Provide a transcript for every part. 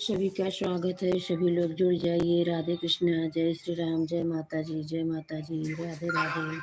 सभी का स्वागत है, सभी लोग जुड़ जाइए। राधे कृष्णा, जय श्री राम, जय माता जी, राधे राधे।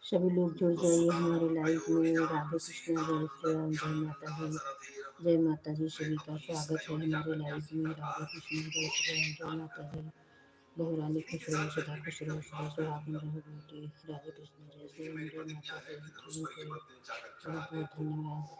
सभी लोग जुड़ जाइए हमारे लाइव में। राधे कृष्णा, जय श्री राम, जय माता जी। जय माता जी। सभी का स्वागत है हमारे लाइव में। राधे कृष्णा, जय श्री राम, जय माता जी। बहुरानी खुश रहो, सदा खुश रहो, सदा सुहागन रहो बेटी। राधे कृष्णा, जय श्री राम, जय माता जी। थैंक यू, बहुत बहुत धन्यवाद।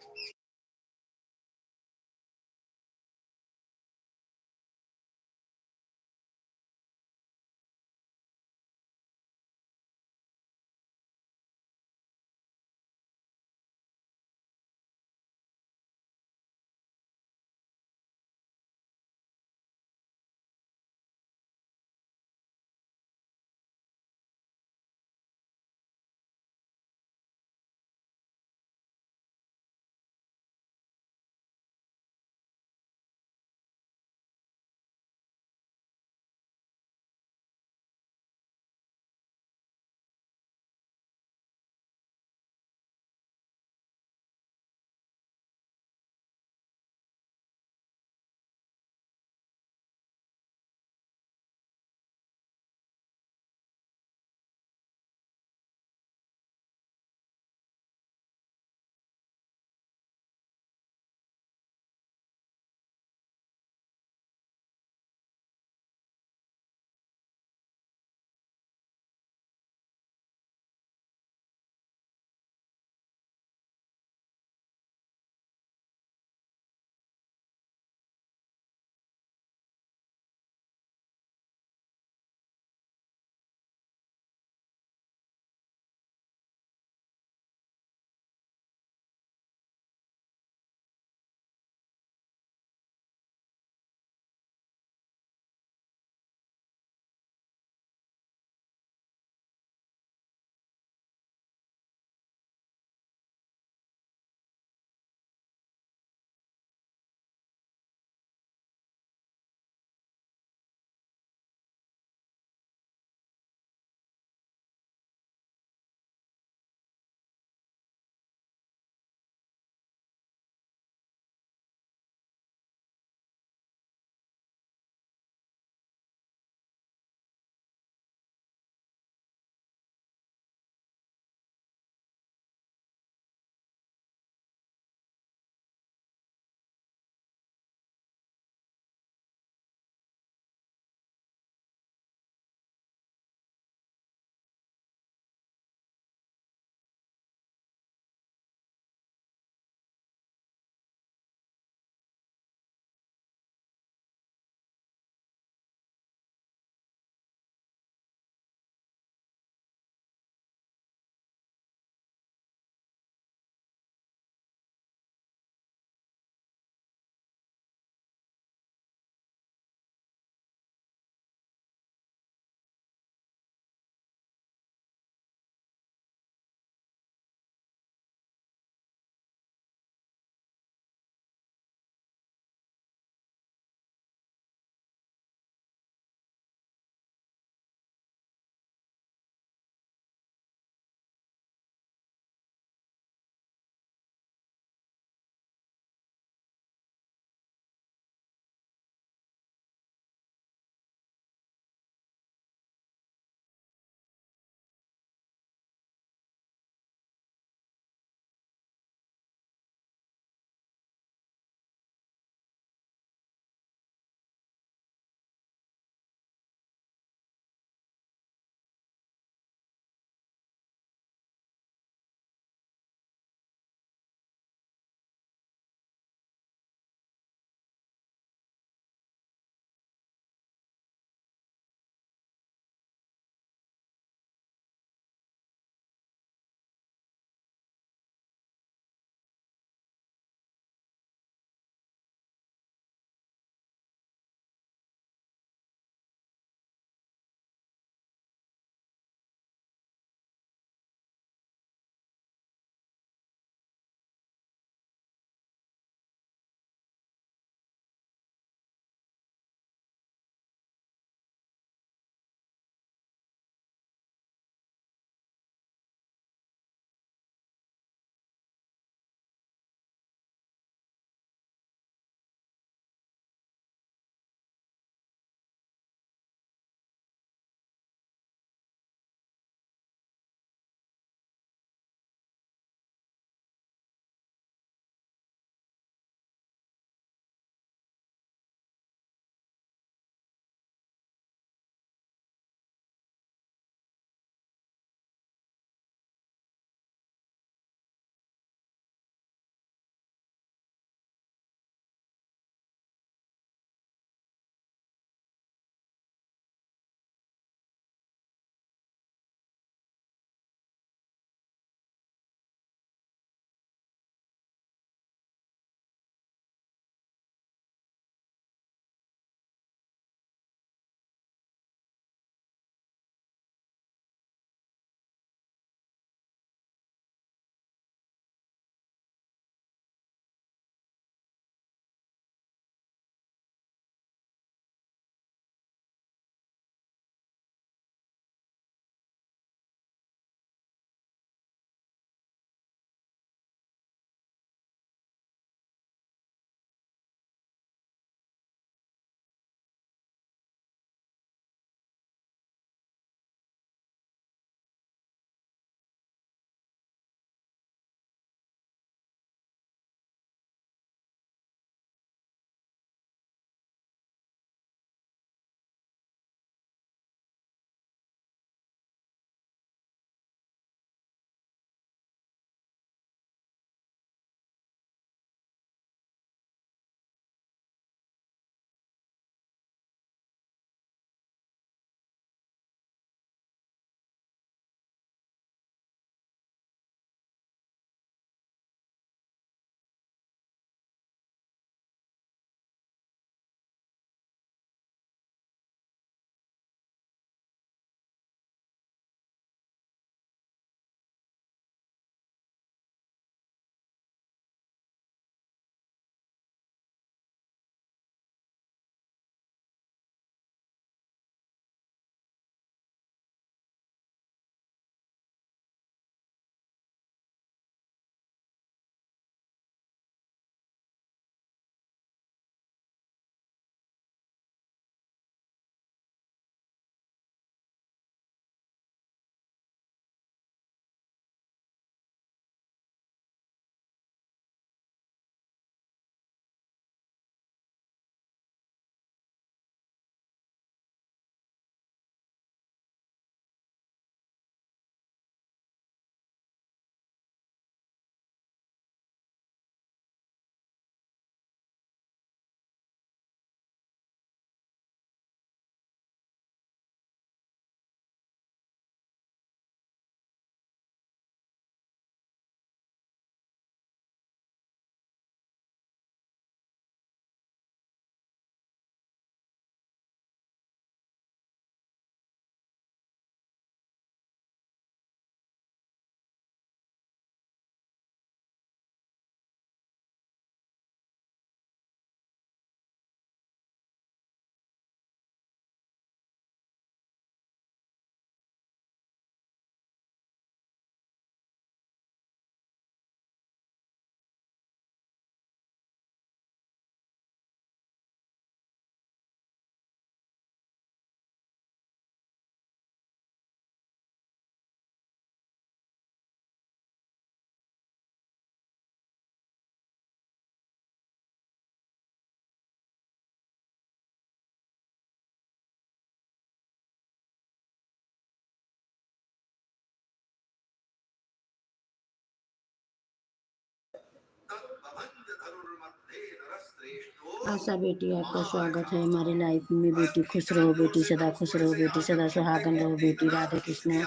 आशा बेटी, आपका स्वागत है हमारी लाइफ में। बेटी खुश रहो, बेटी सदा खुश रहो, बेटी सदा सुहागन रहो, बेटी राधे कृष्ण।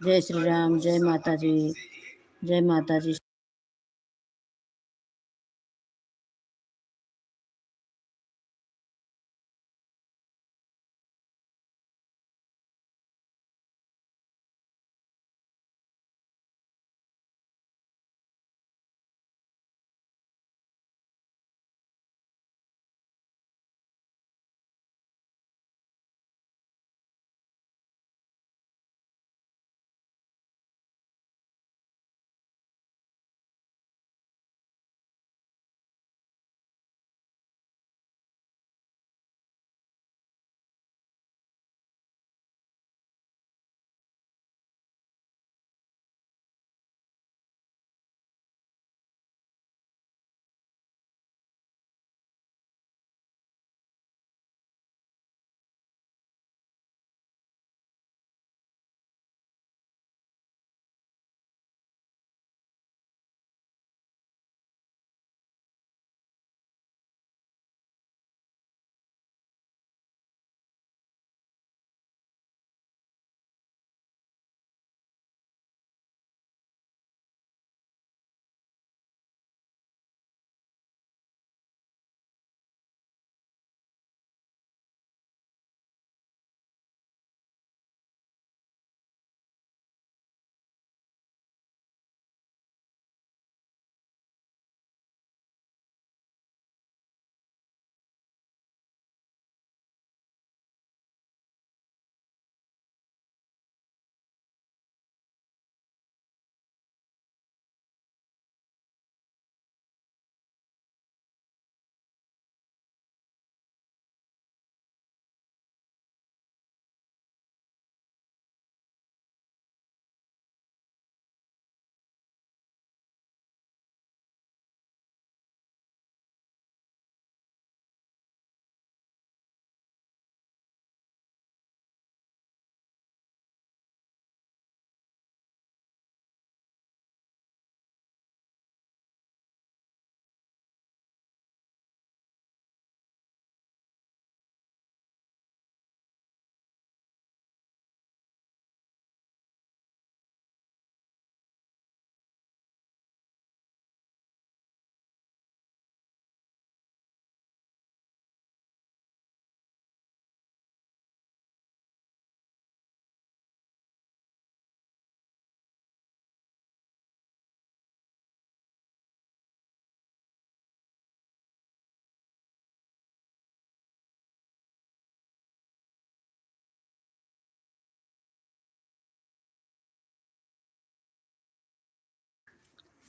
जय श्री राम, जय माता जी, जय माता जी।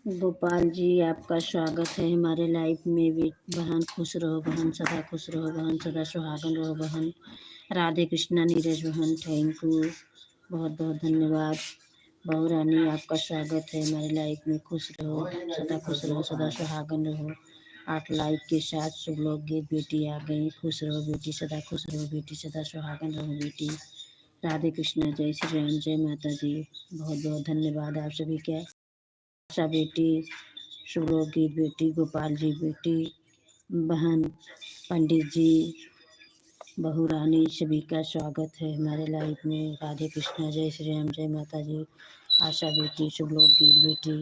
गोपाल जी, आपका स्वागत है हमारे लाइफ में भी। बहन खुश रहो, बहन सदा खुश रहो, बहन सदा सुहागन रहो, बहन राधे कृष्णा। नीरज बहन, थैंक यू, बहुत बहुत धन्यवाद। बहू रानी, आपका स्वागत है हमारी लाइफ में। खुश रहो, सदा खुश रहो, सदा सुहागन रहो। 8 लाइक के साथ शुभ लोग गीत बेटी आ गई। खुश रहो बेटी, सदा खुश रहो बेटी, सदा सुहागन रहो बेटी। राधे कृष्णा, जय श्री राम, जय माता जी। बहुत बहुत धन्यवाद आप सभी का। आशा बेटी, शुभलोगी बेटी, गोपाल जी बेटी, बहन पंडित जी, बहू रानी, सभी का स्वागत है हमारे लाइफ में। राधे कृष्णा, जय श्री राम, जय माता जी। आशा बेटी, शुभलोगी बेटी,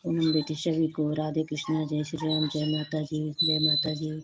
पूनम बेटी, सभी को राधे कृष्णा, जय श्री राम, जय माता जी, जय माता जी।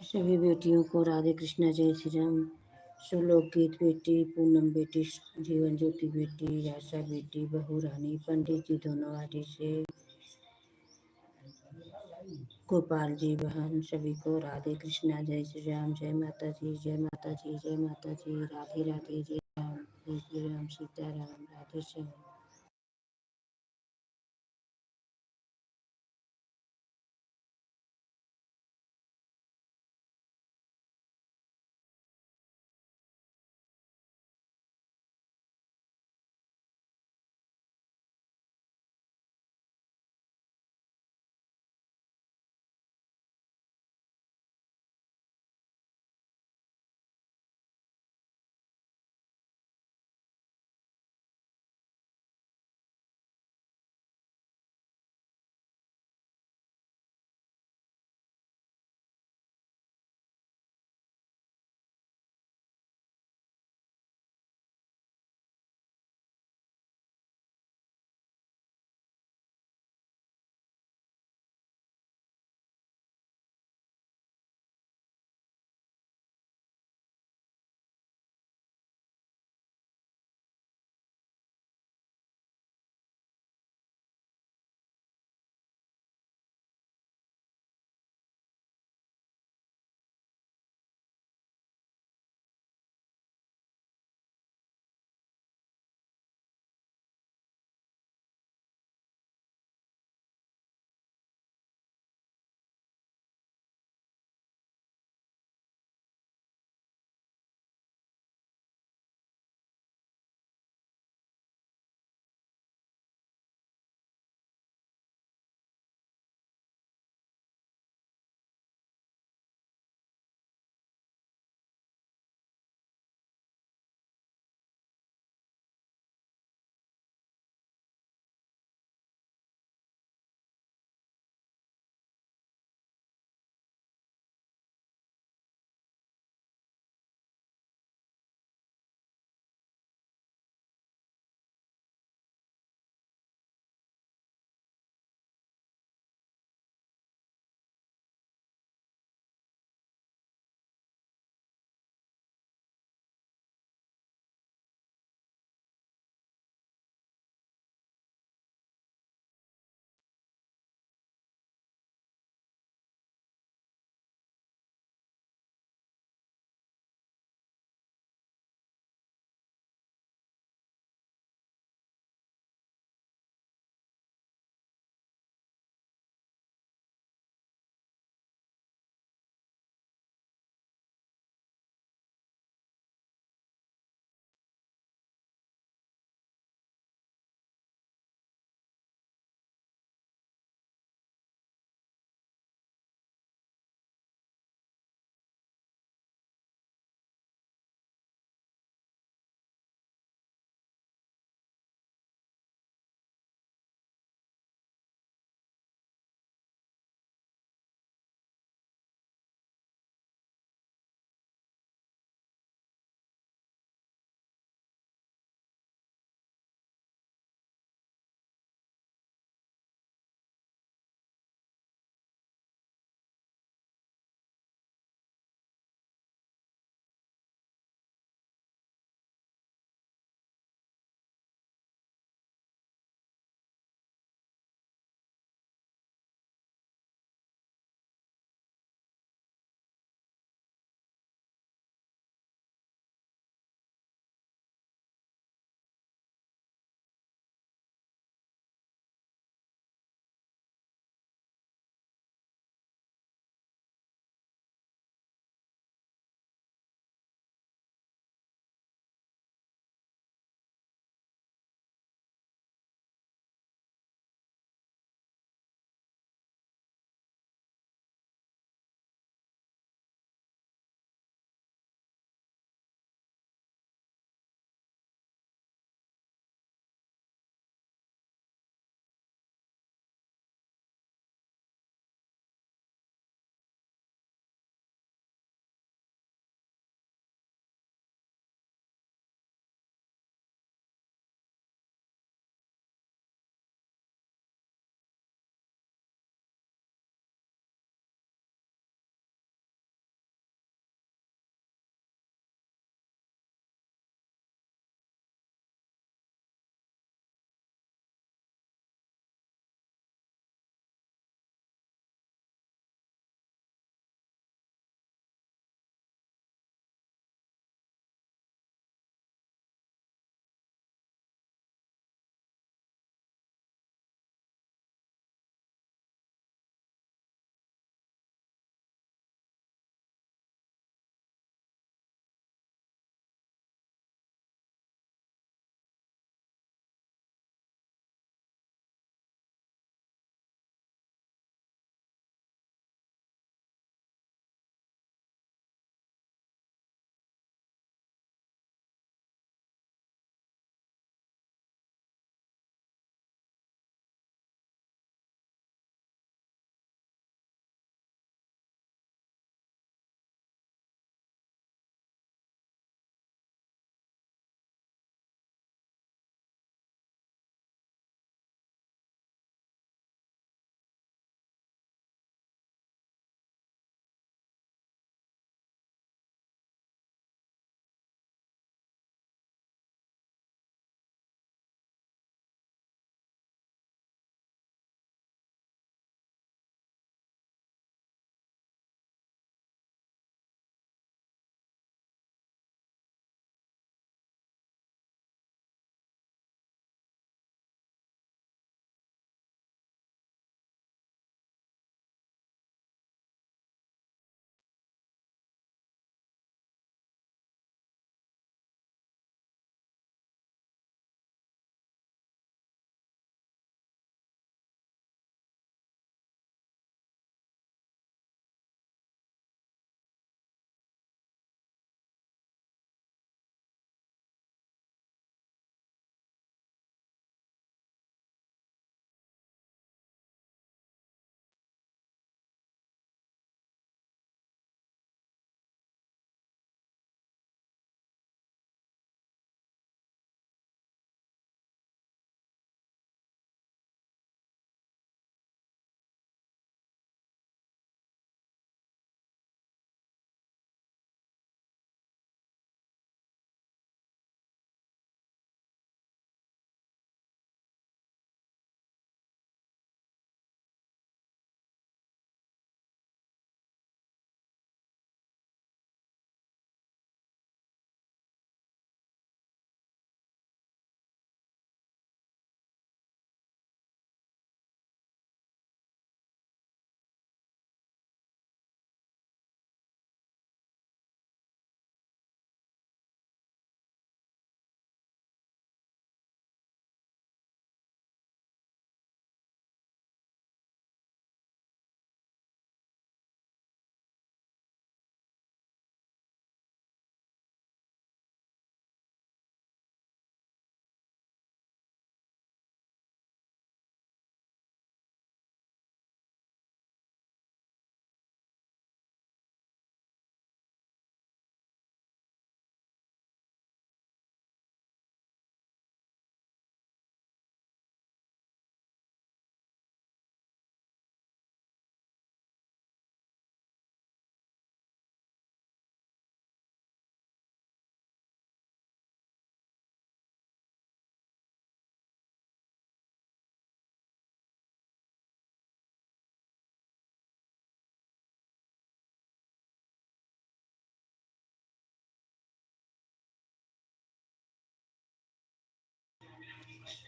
सभी बेटियों को राधे कृष्णा जय श्री राम। सुलोक गीत बेटी, पूनम बेटी, जीवन ज्योति बेटी, आशा बेटी, बहू रानी, पंडित जी दोनों आदि से, गोपाल जी बहन, सभी को राधे कृष्णा जय श्री राम। जय माता जी, जय माता जी, जय माता जी। राधे राधे, जय राम, जय श्री राम, सीताराम, राधे श्याम।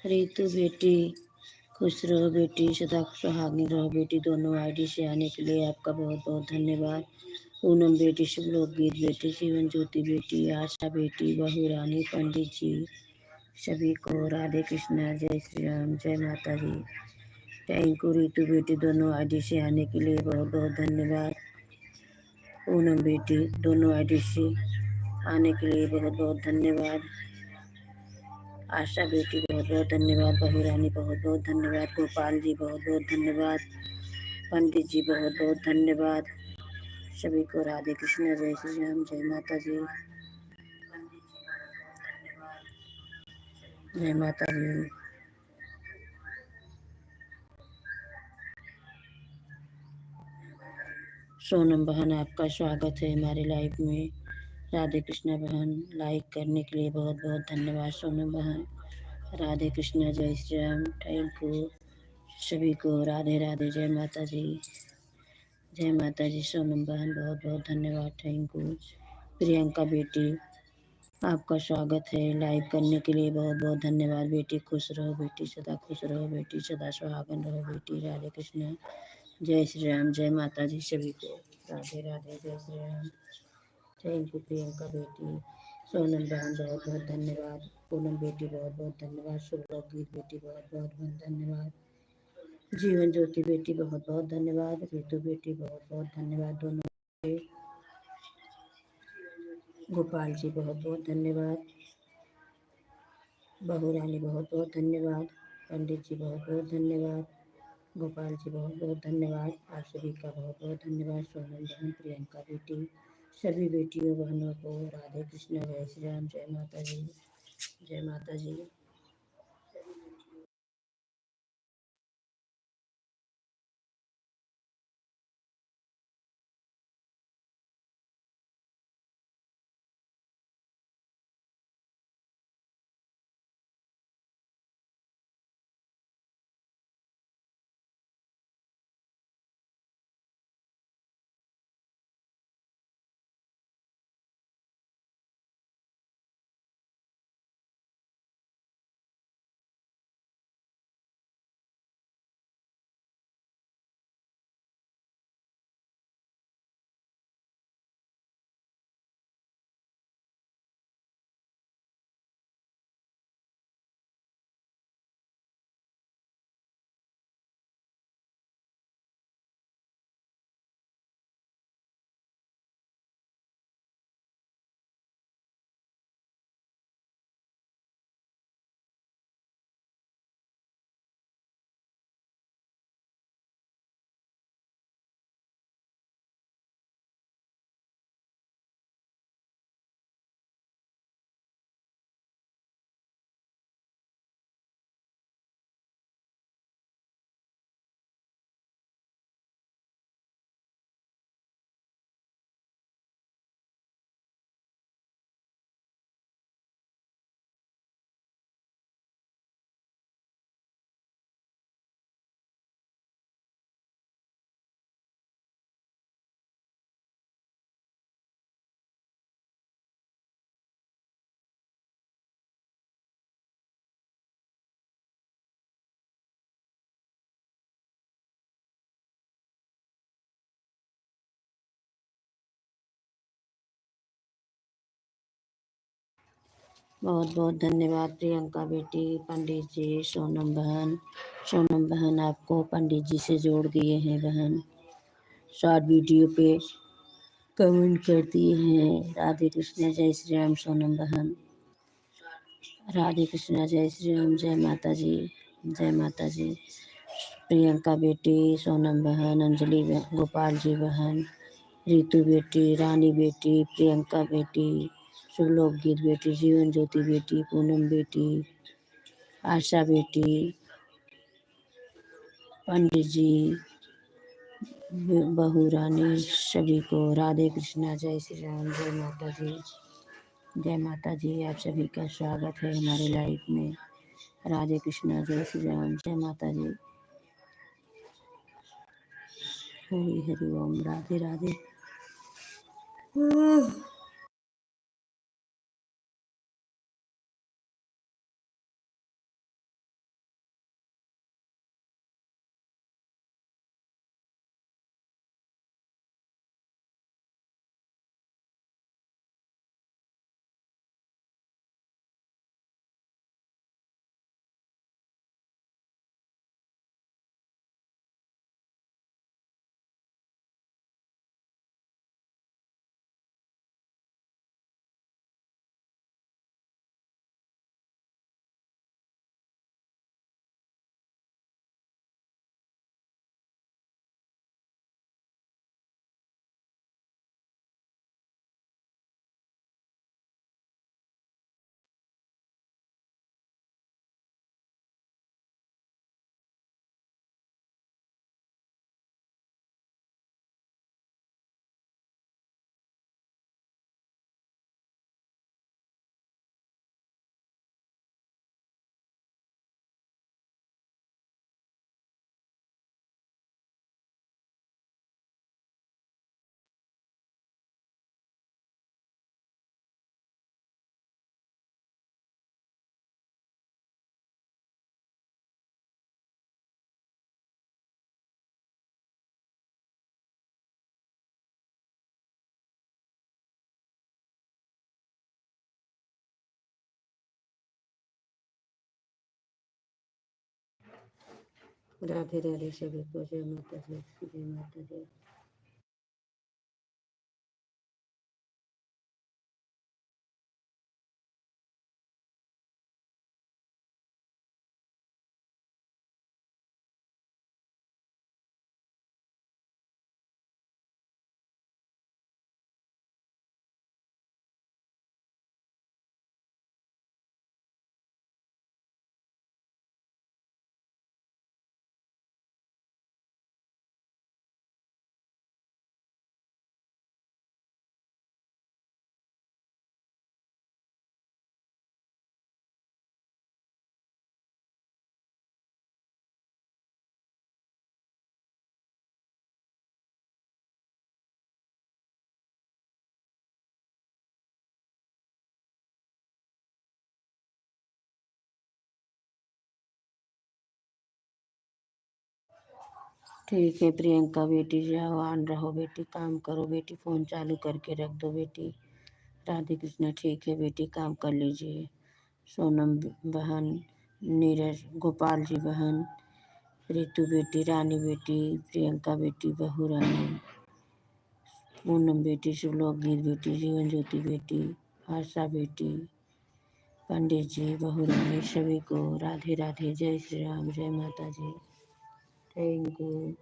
रितु बेटी खुश रहो बेटी, सदा सुहागिन रहो बेटी। दोनों आईडी से आने के लिए आपका बहुत बहुत धन्यवाद। पूनम बेटी, शुभलोक गीत बेटी, जीवन ज्योति बेटी, आशा बेटी, बहू रानी, पंडित जी सभी को राधे कृष्णा, जय श्री राम, जय माता दी। थैंक यू रितु बेटी, दोनों आईडी से आने के लिए बहुत बहुत धन्यवाद। पूनम बेटी, दोनों आईडी से आने के लिए बहुत बहुत धन्यवाद। आशा बेटी बहुत बहुत धन्यवाद। बहू रानी बहुत बहुत धन्यवाद। गोपाल जी बहुत बहुत धन्यवाद। पंडित जी बहुत बहुत धन्यवाद। सभी को राधे कृष्ण, जय श्री राम, जय माता जी, जय माता जी। सोनम बहन, आपका स्वागत है हमारे लाइव में। राधे कृष्णा बहन, लाइक करने के लिए बहुत बहुत धन्यवाद सोनम बहन। राधे कृष्णा, जय श्री राम, थैंक यू। सभी को राधे राधे, जय माता जी, जय माता जी। सोनम बहन बहुत बहुत धन्यवाद, थैंक यू। प्रियंका बेटी, आपका स्वागत है। लाइव करने के लिए बहुत बहुत धन्यवाद बेटी। खुश रहो बेटी, सदा खुश रहो बेटी, सदा सुहागन रहो बेटी। राधे कृष्ण, जय श्री राम, जय माता जी। सभी को राधे राधे, जय श्री राम, थैंक यू। प्रियंका बेटी, सोनम बहन बहुत बहुत धन्यवाद। पूनम बेटी बहुत बहुत धन्यवाद। शुभलोक गीत बेटी बहुत बहुत बहुत धन्यवाद। जीवन ज्योति बेटी बहुत बहुत धन्यवाद। रितु बेटी बहुत बहुत धन्यवाद। दोनों गोपाल जी बहुत बहुत धन्यवाद। बहू रानी बहुत बहुत धन्यवाद। पंडित जी बहुत बहुत धन्यवाद। गोपाल जी बहुत बहुत धन्यवाद। आप सभी का बहुत बहुत धन्यवाद। सोनम बहन, प्रियंका बेटी, सभी बेटियों बहनों को राधे कृष्ण, जय श्री राम, जय माता जी, जय माता जी। बहुत बहुत धन्यवाद प्रियंका बेटी, पंडित जी, सोनम बहन आपको पंडित जी से जोड़ दिए हैं बहन। शॉर्ट वीडियो पे कमेंट कर दिए हैं। राधे कृष्णा, जय श्री राम सोनम बहन। राधे कृष्णा, जय श्री राम, जय माता जी, जय माता जी। प्रियंका बेटी, सोनम बहन, अंजलि बहन, गोपाल जी बहन, रितु बेटी, रानी बेटी, प्रियंका बेटी, शुभलोक गीत बेटी, जीवन ज्योति बेटी, पूनम बेटी, आशा बेटी, पंडित जी, बहू रानी, सभी को राधे कृष्णा, जय श्री राम, जय माता जी, जय माता जी। आप सभी का स्वागत है हमारे लाइफ में। राधे कृष्णा, जय श्री राम, जय माता जी। हरि हरि ओम, राधे राधे। राधे राधे सभी को। जय माता दी, जय माता दी। ठीक है प्रियंका बेटी, जाओ ऑन रहो बेटी, काम करो बेटी, फ़ोन चालू करके रख दो बेटी। राधे कृष्णा, ठीक है बेटी, काम कर लीजिए। सोनम बहन, नीरज, गोपाल जी बहन, रितु बेटी, रानी बेटी, प्रियंका बेटी, बहू रानी, पूनम बेटी, शिवलोक बेटी, जीवन ज्योति बेटी, आशा बेटी, पंडित जी, बहू रानी, सभी को राधे राधे, जय श्री राम, जय माता जी। Thank you.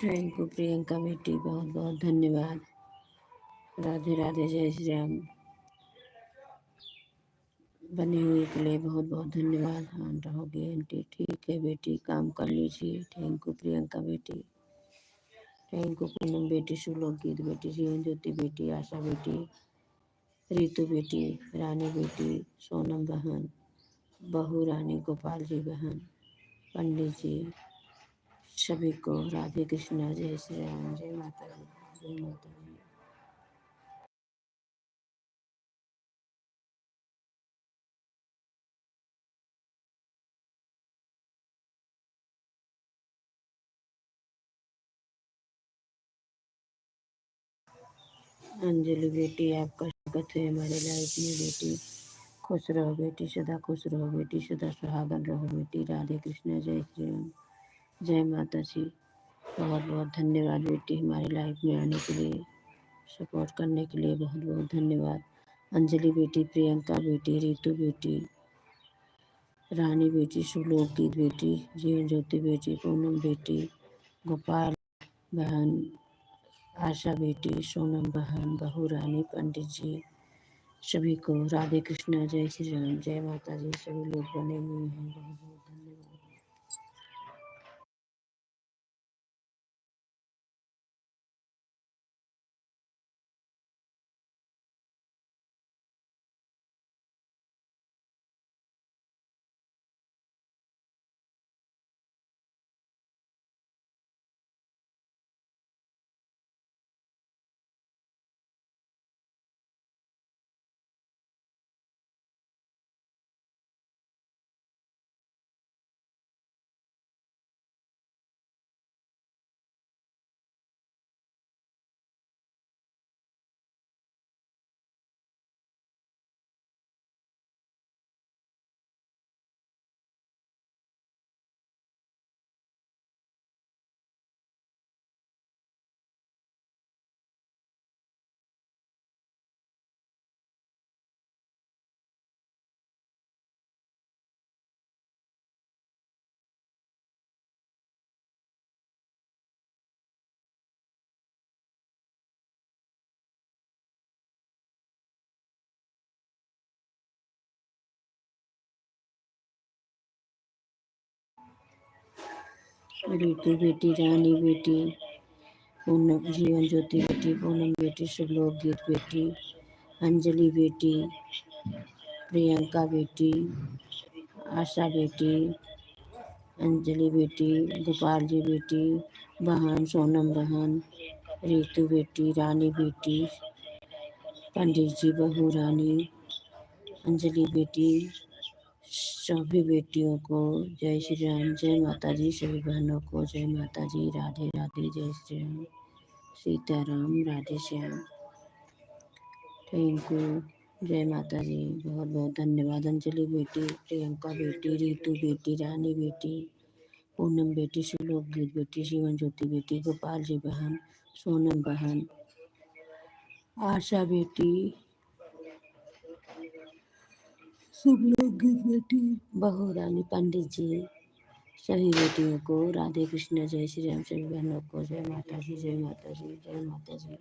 Thank you Priyanka बेटी, बहुत बहुत धन्यवाद। राधे राधे, जय श्री राम। बनी हुई के लिए बहुत बहुत धन्यवाद। हाँ रहोगे आंटी, ठीक है बेटी, काम कर लीजिए। थैंक यू प्रियंका बेटी, थैंक यू पूनम बेटी, शिवलोक बेटी, जीवन ज्योति बेटी, आशा बेटी, रितु बेटी, रानी बेटी, सोनम बहन, बहू रानी, गोपाल जी बहन, पंडित जी, सभी को राधे कृष्णा, जय श्री राम, जय माता दी, जय माता दी। अंजलि बेटी, आपका स्वागत है हमारे लाइफ में बेटी। खुश रहो बेटी, सदा खुश रहो बेटी, सदा सुहागन रहो बेटी। राधे कृष्णा, जय श्री राम, जय माता जी। बहुत बहुत धन्यवाद बेटी, हमारी लाइफ में आने के लिए, सपोर्ट करने के लिए बहुत बहुत धन्यवाद। अंजलि बेटी, प्रियंका बेटी, रितु बेटी, रानी बेटी, शिवलोक बेटी, जीवन ज्योति बेटी, पूनम बेटी, गोपाल बहन, आशा बेटी, सोनम बहन, बहू रानी, पंडित जी, सभी को राधे कृष्णा, जय श्री राम, जय माता जी। सभी लोग बने हुए हैं, बहुत बहुत धन्यवाद। ऋतु बेटी, रानी बेटी, पूनम जीवन ज्योति बेटी, पूनम बेटी, शुभलोक गीत बेटी, अंजलि बेटी, प्रियंका बेटी, आशा बेटी, अंजलि बेटी, गोपाल जी बेटी, बहन सोनम बहन, ऋतु बेटी, रानी बेटी, पंडित जी बहू रानी, अंजलि बेटी, सभी बेटियों को जय श्री राम, जय माता जी, सभी बहनों को जय माता जी, राधे राधे, जय श्री राम, सीताराम, राधे श्याम। थैंक यू, जय माता जी, बहुत बहुत धन्यवाद। अंजलि बेटी, प्रियंका बेटी, रीतू बेटी, रानी बेटी, पूनम बेटी, श्लोक गीत बेटी, जीवन ज्योति बेटी, गोपाल जी बहन, सोनम बहन, आशा बेटी, शुभलोक गीत बेटी, बहू रानी, पंडित जी, सभी बेटियों को राधे कृष्ण, जय श्री राम, सभी बहनों को जय माता जी, जय माता जी, जय माता जी।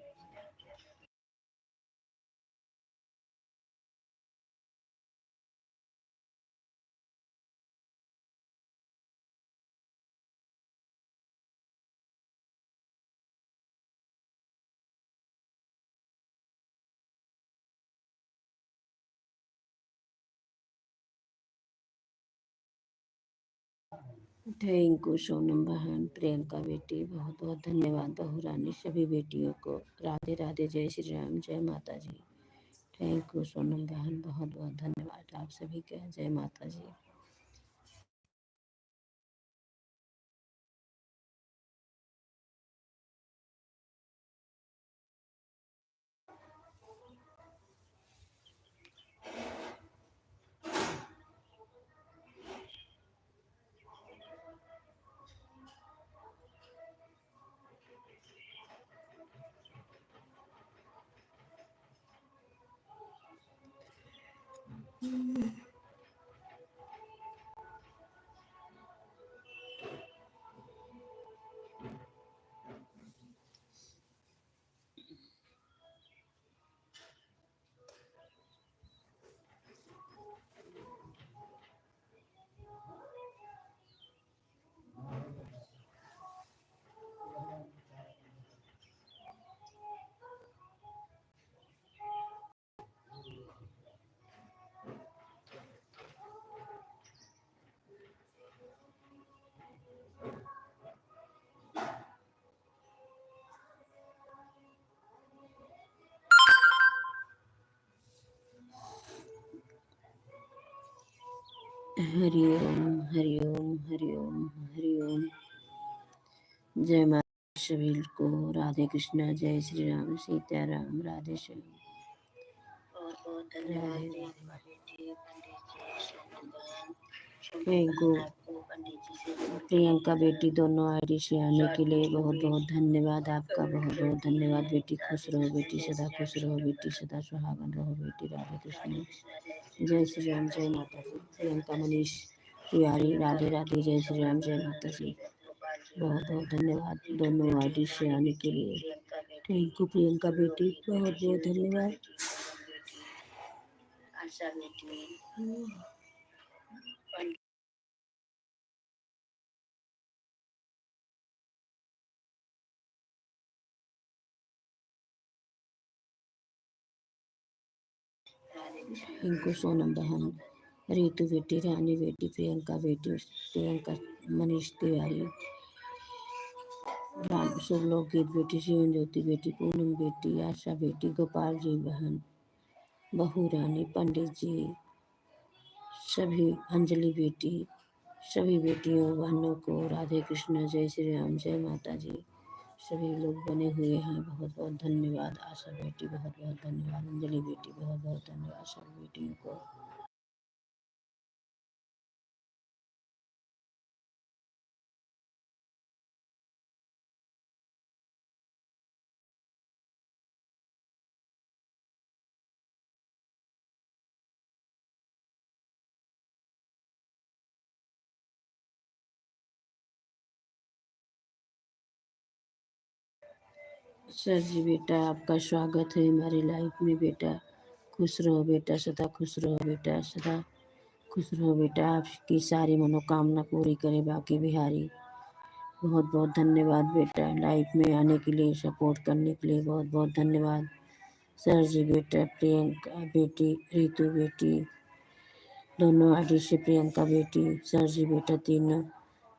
थैंक यू सोनम बहन, प्रियंका बेटी, बहुत बहुत धन्यवाद। बहू रानी, सभी बेटियों को राधे राधे, जय श्री राम, जय माता जी। थैंक यू सोनम बहन, बहुत बहुत धन्यवाद आप सभी का, जय माता जी। हरिओम हरिओम हरिओम हरिओम। जय माता, सभी को राधे कृष्णा, जय श्री राम, सीताराम, राधे श्याम। बहुत बहुत धन्यवाद। थैंक यू प्रियंका बेटी, दोनों आईडी से आने के लिए बहुत बहुत धन्यवाद आपका, बहुत बहुत धन्यवाद बेटी। खुश रहो बेटी, सदा खुश रहो बेटी, सदा सुहागन रहो बेटी, राधे कृष्ण, जय श्री राम, जय माता जी। प्रियंका मनीष तिवारी, राधे राधे, जय श्री राम, जय माता जी। बहुत बहुत धन्यवाद दोनों आईडी से आने के लिए। थैंक यू प्रियंका बेटी, बहुत बहुत धन्यवाद। आशा बेटी, इनको सोनम बहन, रीतु बेटी, रानी बेटी, प्रियंका बेटी, प्रियंका मनीष तिवारी, राम शुभलोक गीत बेटी, जीवन ज्योति बेटी, पूनम बेटी, आशा बेटी, गोपाल जी बहन, बहू रानी, पंडित जी, सभी अंजलि बेटी, सभी बेटियों बहनों को राधे कृष्ण, जय श्री राम, जय माता जी। सभी लोग बने हुए हैं, बहुत बहुत धन्यवाद। आशा बेटी बहुत बहुत धन्यवाद, अंजलि बेटी बहुत बहुत धन्यवाद, सभी बेटियों को। सर जी बेटा, आपका स्वागत है हमारी लाइफ में बेटा। खुश रहो बेटा, सदा खुश रहो बेटा, सदा खुश रहो बेटा। आपकी सारी मनोकामना पूरी करे बाकी बिहारी। बहुत बहुत धन्यवाद बेटा, लाइफ में आने के लिए, सपोर्ट करने के लिए बहुत बहुत धन्यवाद। सर जी बेटा, प्रियंका बेटी, रितु बेटी, दोनों आईडी से प्रियंका बेटी, सर जी बेटा तीनों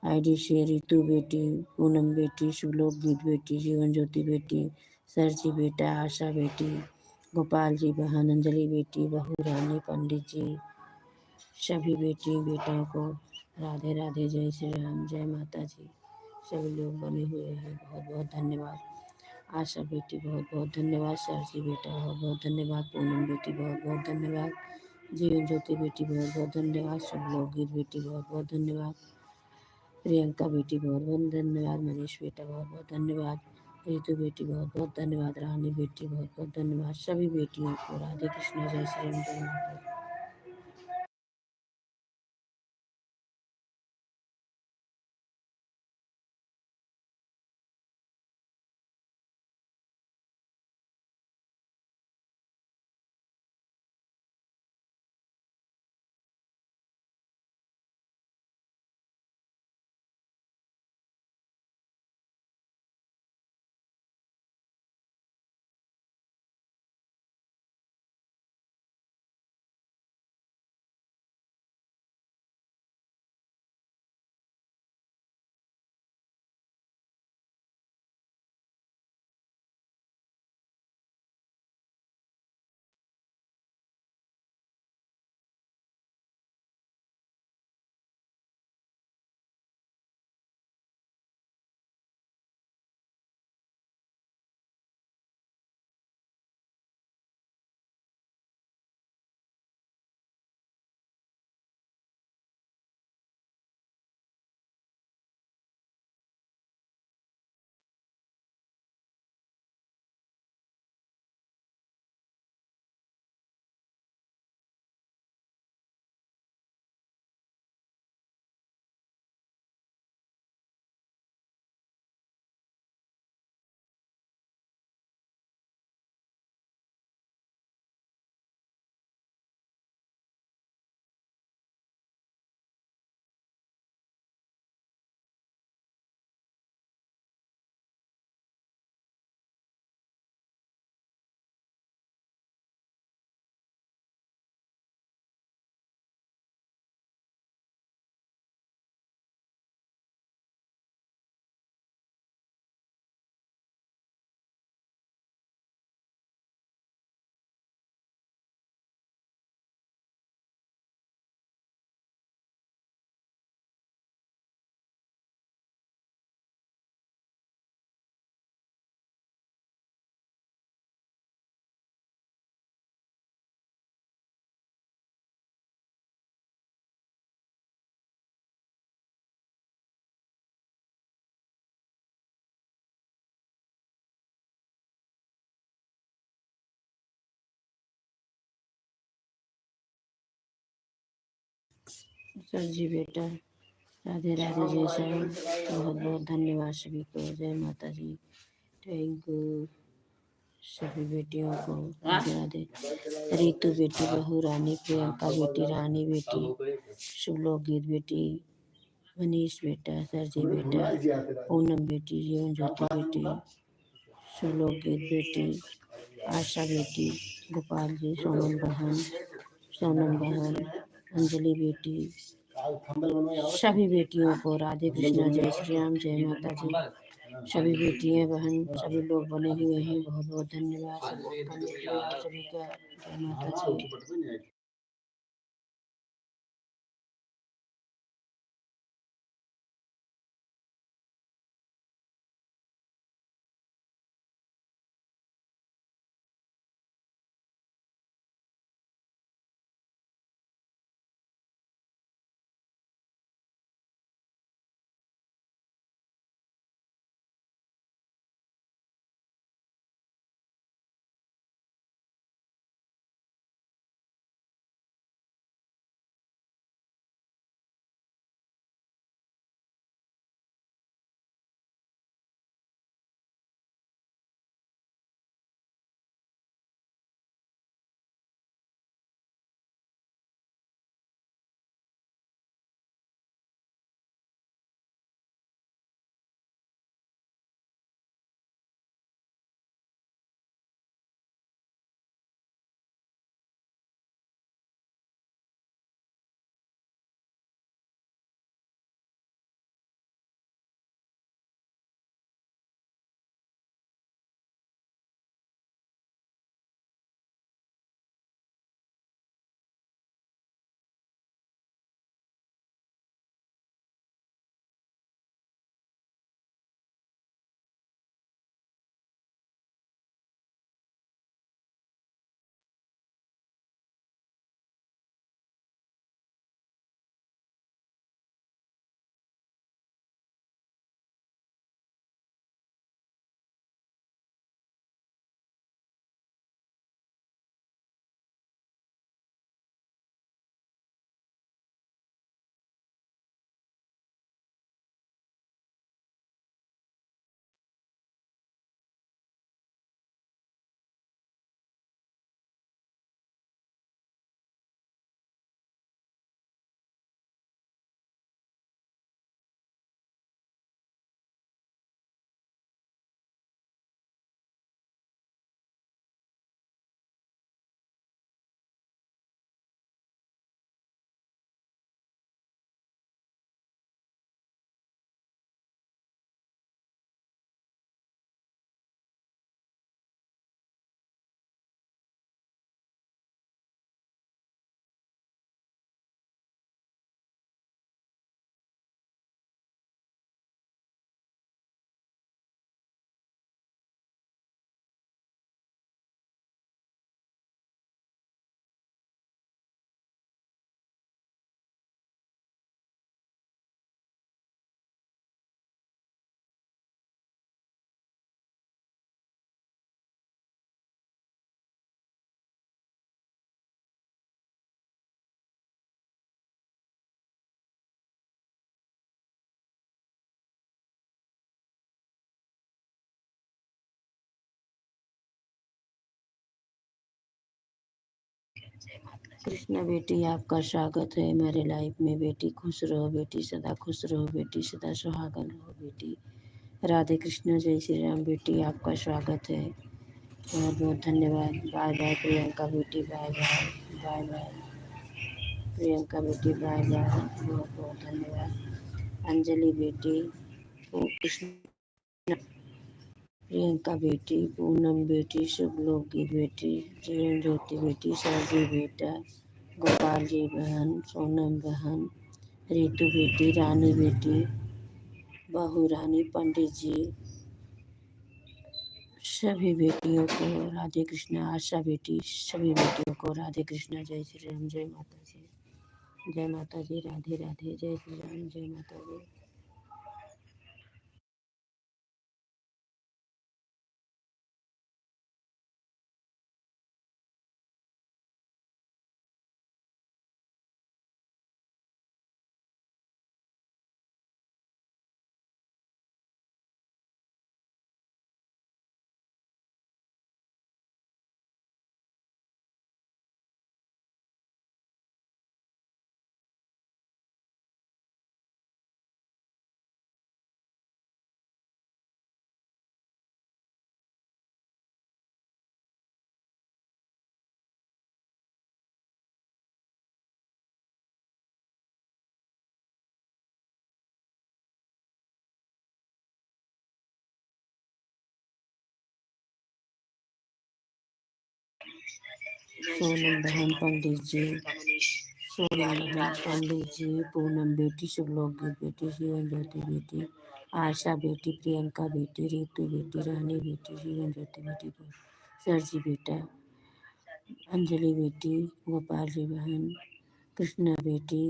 आईडी से रितु बेटी, पूनम बेटी, सुलोक गीत बेटी, जीवन ज्योति बेटी, सर जी बेटा, आशा बेटी, गोपाल जी बहन, अंजलि बेटी, बहू रानी, पंडित जी, सभी बेटी बेटाओं को राधे राधे, जय श्री राम, जय माता जी। सभी लोग बने हुए हैं, बहुत बहुत धन्यवाद। आशा बेटी बहुत बहुत धन्यवाद, सर जी बेटा बहुत बहुत धन्यवाद, पूनम बेटी बहुत बहुत धन्यवाद, जीवन ज्योति बेटी बहुत बहुत धन्यवाद, सब लोग गीत बेटी बहुत बहुत धन्यवाद, प्रियंका बेटी बहुत बहुत धन्यवाद, मनीष बेटा बहुत बहुत धन्यवाद, रितु बेटी बहुत बहुत धन्यवाद, रानी बेटी बहुत बहुत धन्यवाद। सभी बेटियों को राधे कृष्ण, जय श्री राम, जय माता दी। सर जी बेटा, राधे राधे, जय श्याम, बहुत बहुत धन्यवाद सभी को, जय माता जी, थैंक यू। सभी बेटियों को राधे राधे। रितु बेटी, बहू रानी, प्रियंका बेटी, रानी बेटी, सुलोक गीत बेटी, मनीष बेटा, सरजी बेटा, पूनम बेटी, जीवन ज्योति बेटी, सुलोक गीत बेटी, आशा बेटी, गोपाल जी, सोनम बहन, अंजलि बेटी, सभी बेटियों को राधे कृष्णा, जय श्री राम, जय माता जी। सभी बेटियां बहन, सभी लोग बने हुए हैं, बहुत बहुत धन्यवाद सपोर्ट करने के लिए आप सभी का, जय माता जी। कृष्णा बेटी आपका स्वागत है हमारे लाइफ में। बेटी खुश रहो, बेटी सदा खुश रहो, बेटी सदा सुहागन रहो बेटी। राधे कृष्ण, जय श्री राम। बेटी आपका स्वागत है, बहुत बहुत धन्यवाद। बाय बाय प्रियंका बेटी, bye bye. Bye bye Priyanka बेटी, बाय बाय, बहुत बहुत धन्यवाद। अंजलि बेटी, कृष्ण, प्रियंका बेटी, पूनम बेटी, शुभलोकी बेटी, जीवन ज्योति बेटी, सरजी बेटा, गोपाल जी बहन, सोनम बहन, रितु बेटी, रानी बेटी, बहू रानी, पंडित जी, सभी बेटियों को राधे कृष्ण। आशा बेटी, सभी बेटियों को राधे कृष्ण। जय श्री राम, जय माता जी, जय माता जी, राधे राधे, जय श्री राम, जय माता जी। सोनम बहन, पंडित जी, सोनम बहन, पंडित जी, पूनम बेटी, शुभलोकी बेटी, जीवन ज्योति बेटी, आशा बेटी, प्रियंका बेटी, रितु बेटी, रानी बेटी, जीवन ज्योति बेटी, सरजी बेटा, अंजलि बेटी, गोपाल जी बहन, कृष्णा बेटी,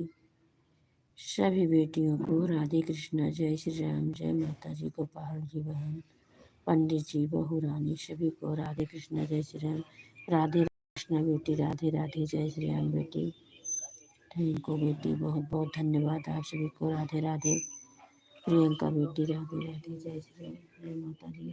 सभी बेटियों को राधे कृष्णा। जय श्री राम, जय माता जी, गोपाल जी बहन, पंडित जी, बहू रानी, सभी को राधे कृष्णा, जय श्री राम। राधे कृष्णा बेटी, राधे राधे, जय श्री राम बेटी। थैंक यू बेटी, बहुत बहुत धन्यवाद आप सभी को, राधे राधे। प्रियंका बेटी, राधे राधे, जय श्री राम, जय माता जी।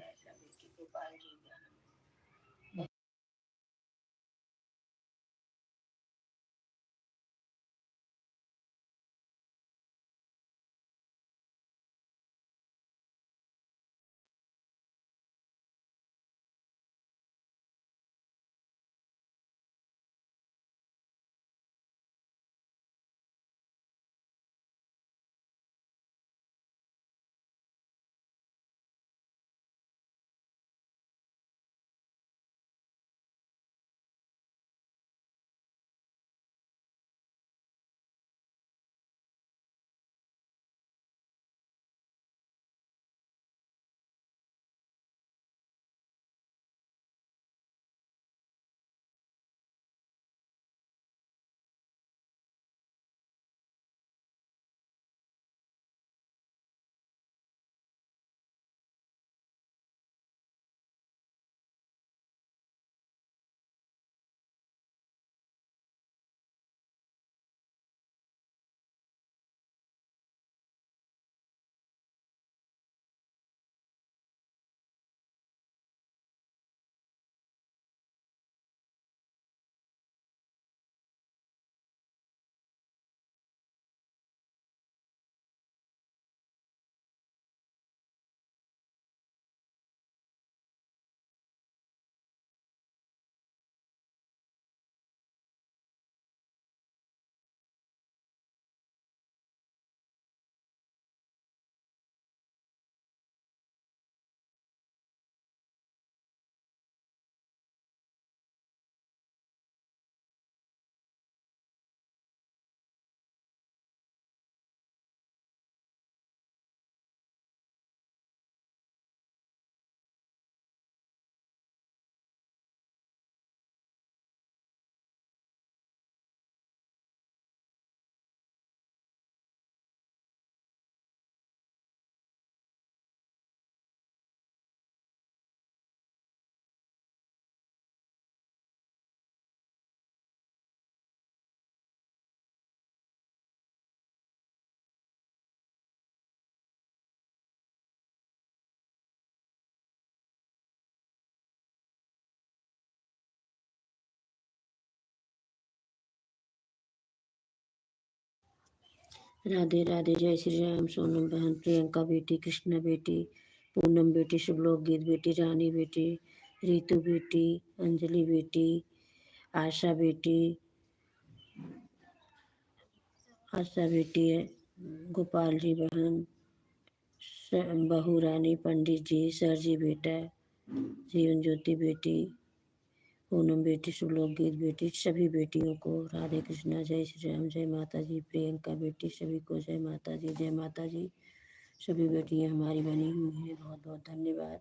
राधे राधे। जय श्री राम। सोनम बहन, प्रियंका बेटी, कृष्णा बेटी, पूनम बेटी, शुभलोक गीत बेटी, रानी बेटी, रितु बेटी, अंजलि बेटी, आशा बेटी, आशा बेटी है, गोपाल जी बहन, बहू रानी, पंडित जी, सर जी बेटा, जीवन ज्योति बेटी, पूनम बेटी, शुभलोक गीत बेटी, सभी बेटियों को राधे कृष्णा, जय श्री राम, जय माता जी। प्रियंका बेटी, सभी को जय माता जी, जय माता जी। सभी बेटियां हमारी बनी हुई हैं। बहुत बहुत धन्यवाद।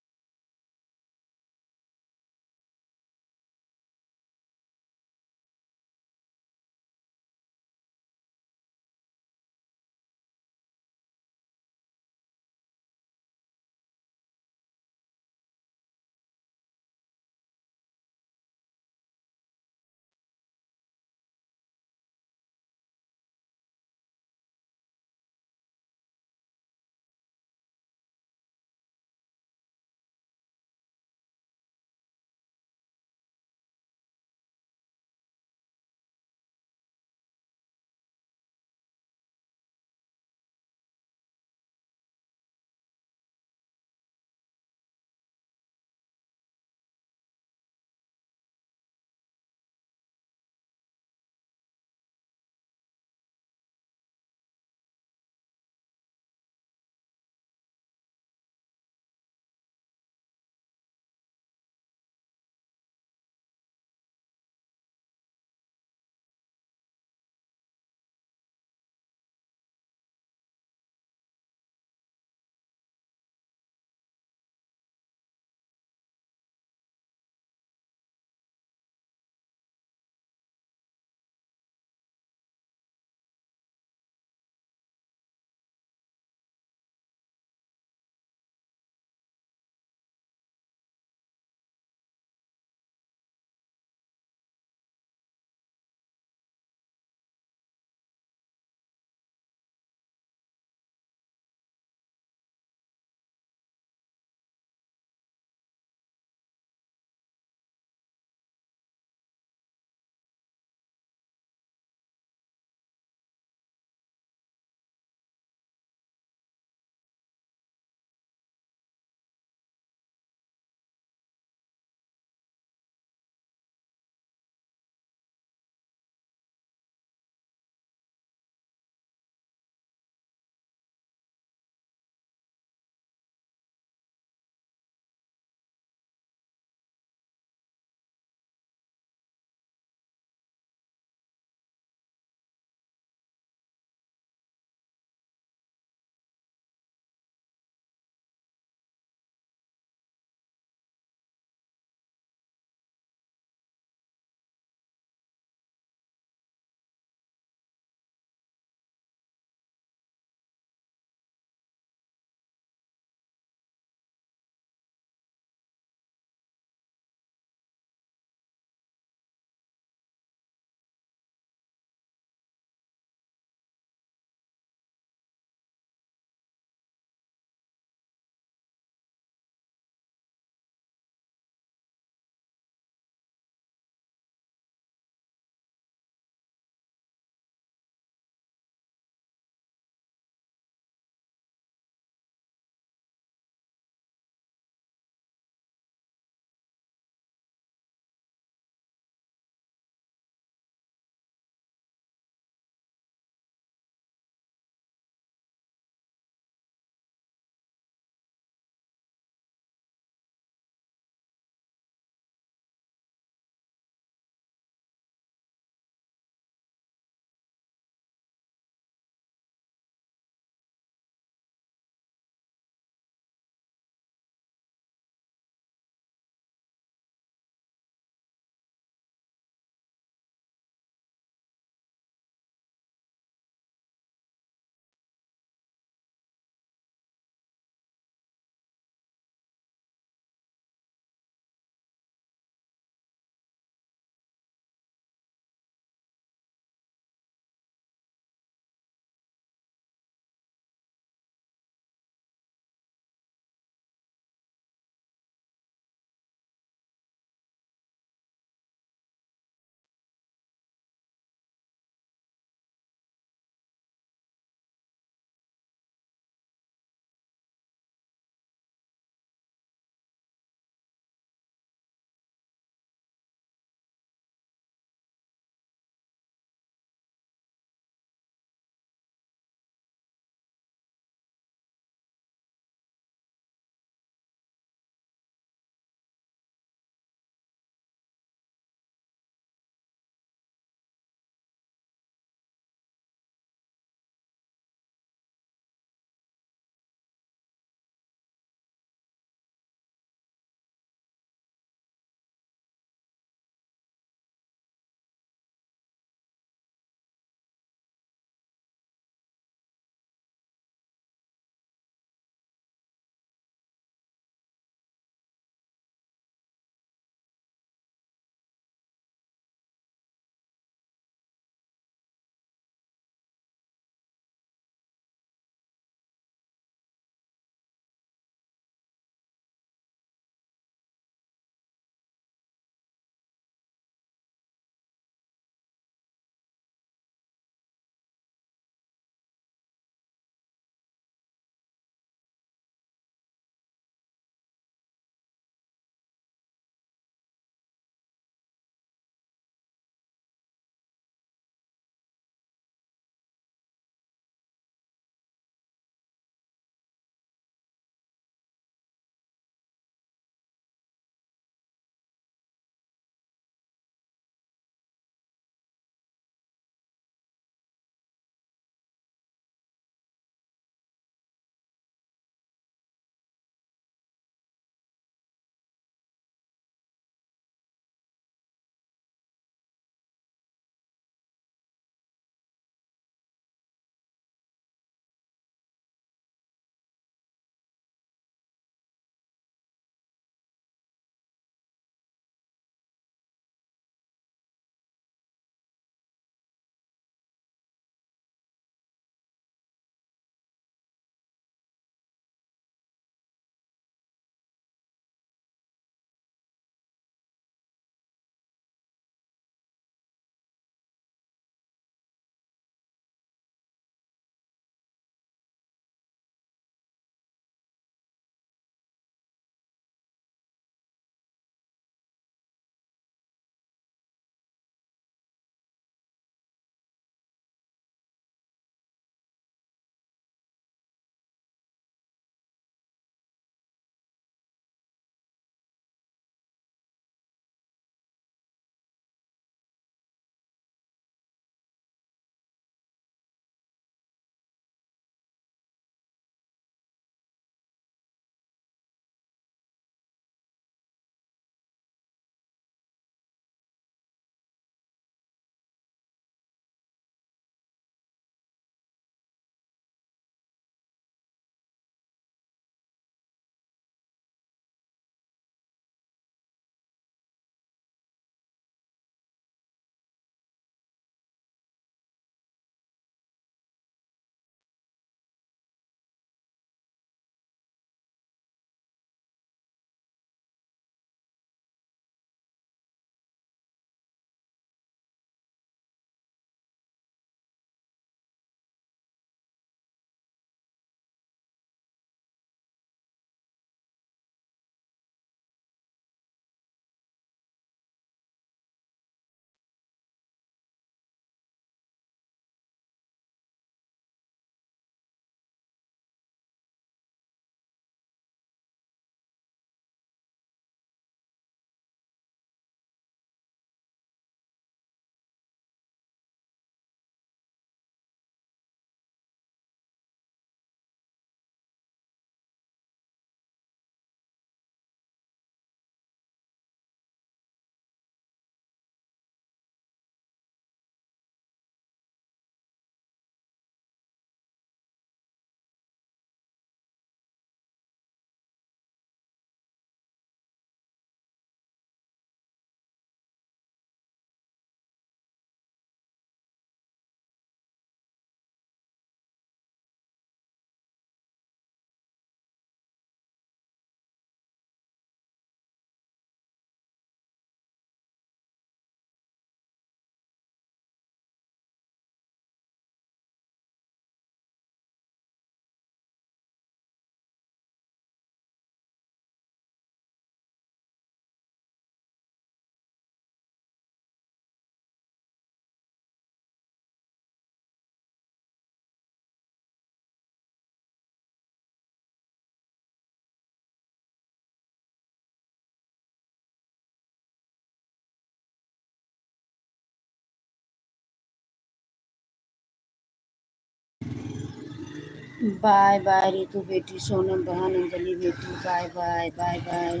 बाय बाय रितु बेटी, सोनम बहन, अंजलि बेटी, बाय बाय बाय बाय।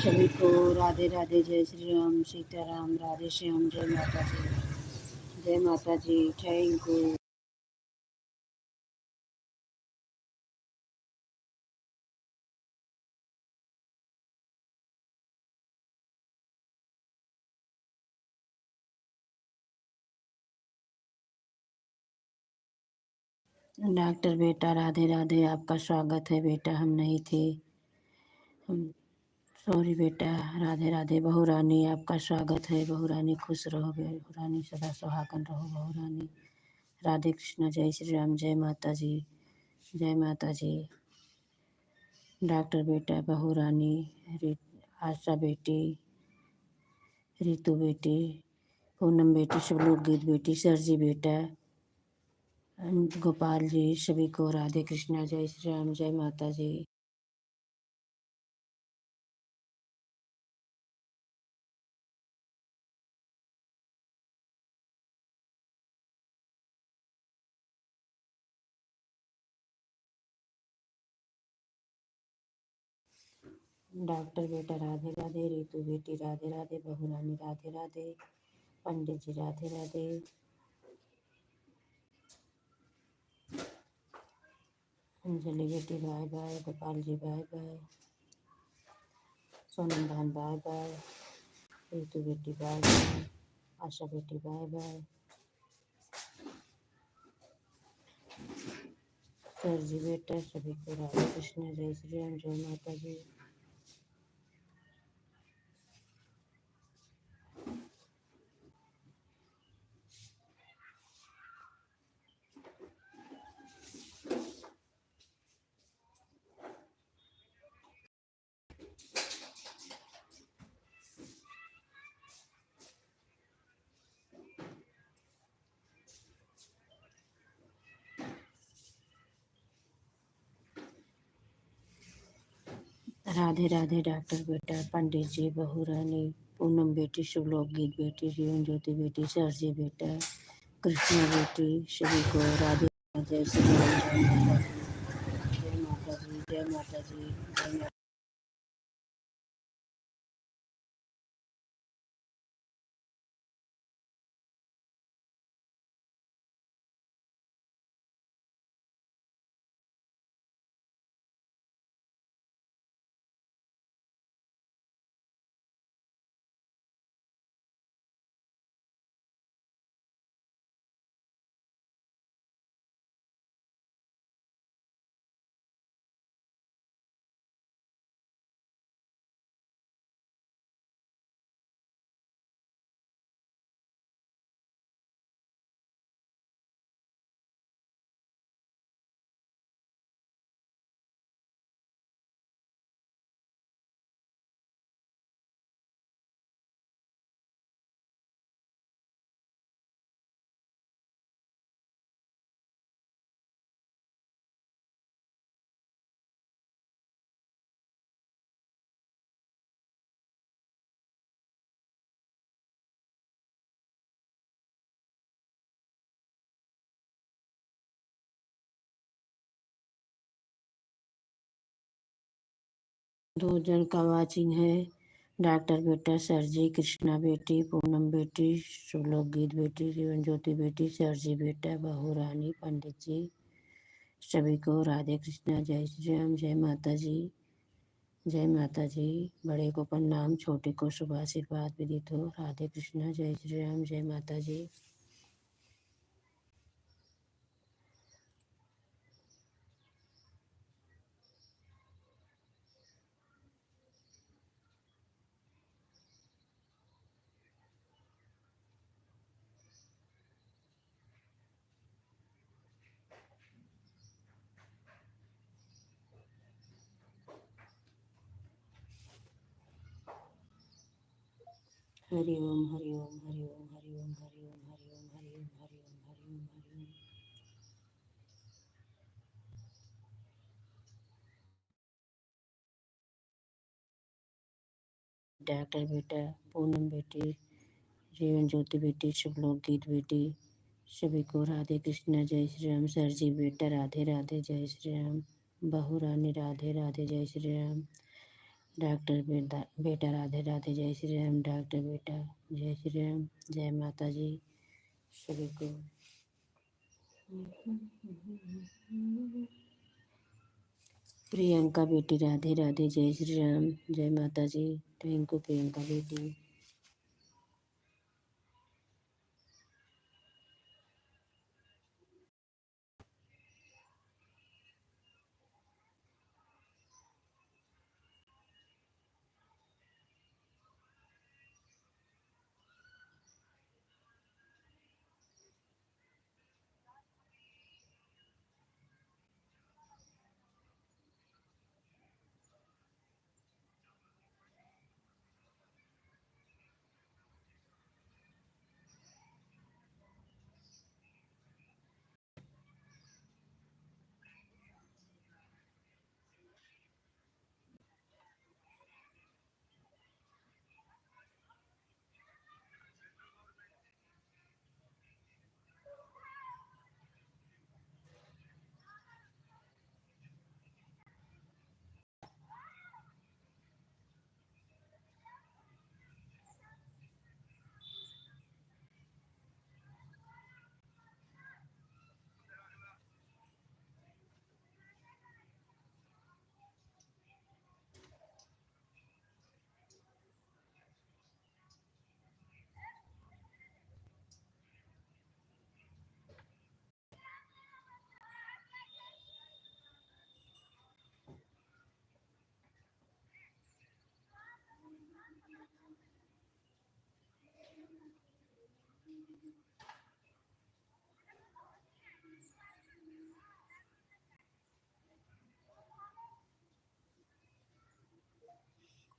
सभी को राधे राधे, जय श्री राम, सीताराम, राधे श्याम, जय माता जी, जय माता जी, थैंक यू। डॉक्टर बेटा राधे राधे, आपका स्वागत है बेटा, हम नहीं थे। हम सॉरी बेटा, राधे राधे। बहू रानी आपका स्वागत है, बहू रानी खुश रहो, बहू रानी सदा सुहागन रहो, बहू रानी। राधे कृष्ण, जय श्री राम, जय माता जी, जय माता जी। डॉक्टर बेटा, बहू रानी, आशा बेटी, रितु बेटी, पूनम बेटी, शुभलोक गीत बेटी, सरजी बेटा, गोपाल जी, सभी को राधे कृष्णा, जय श्री राम, जय माता जी। डॉक्टर बेटा राधे राधे, रितु बेटी राधे राधे, बहू रानी राधे राधे, पंडित जी राधे राधे, अंजलि बेटी bye bye, Gopal ji bye bye, Sonam बहन बाय बाय, रितु बेटी बाय बाय, आशा बेटी बाय बाय, सरजी बेटा, सभी को राधे कृष्ण, जय श्री राम, जय माता जी। राधे राधे डॉक्टर बेटा, पंडित जी, बहू रानी, पूनम बेटी, शुभलोक गीत बेटी, जीवन ज्योति बेटी, सरजी बेटा, कृष्णा बेटी, सभी को राधे, जय श्री राम, जय माता जी, जय माता जी, जय माता। दो जन का वाचिंग है, डॉक्टर बेटा, सरजी, कृष्णा बेटी, पूनम बेटी, शुभलोक गीत बेटी, जीवन ज्योति बेटी, सरजी बेटा, बहू रानी, पंडित जी, सभी को राधे कृष्णा, जय श्री राम, जय माता जी, जय माता जी। बड़े को प्रणाम, छोटे को शुभ आशीर्वाद विदित हो, राधे कृष्णा, जय श्री राम, जय माता जी। हरि ओम हरि ओम हरि ओम हरि ओम हरि ओम हरि ओम हरि ओम हरि ओम हरि ओम हरि ओम। डॉक्टर बेटा, पूनम बेटी, जीवन ज्योति बेटी, शुभलोक गीत बेटी, सभी को राधे कृष्णा जय श्री राम। सर जी बेटा राधे राधे जय श्री राम। बहू रानी राधे राधे जय श्री राम। डॉक्टर बेटा राधे राधे जय श्री राम। डॉक्टर बेटा जय श्री राम। जय माता जी सभी को। प्रियंका बेटी राधे राधे जय श्री राम। जय माता जी। ट्विंकू प्रियंका बेटी।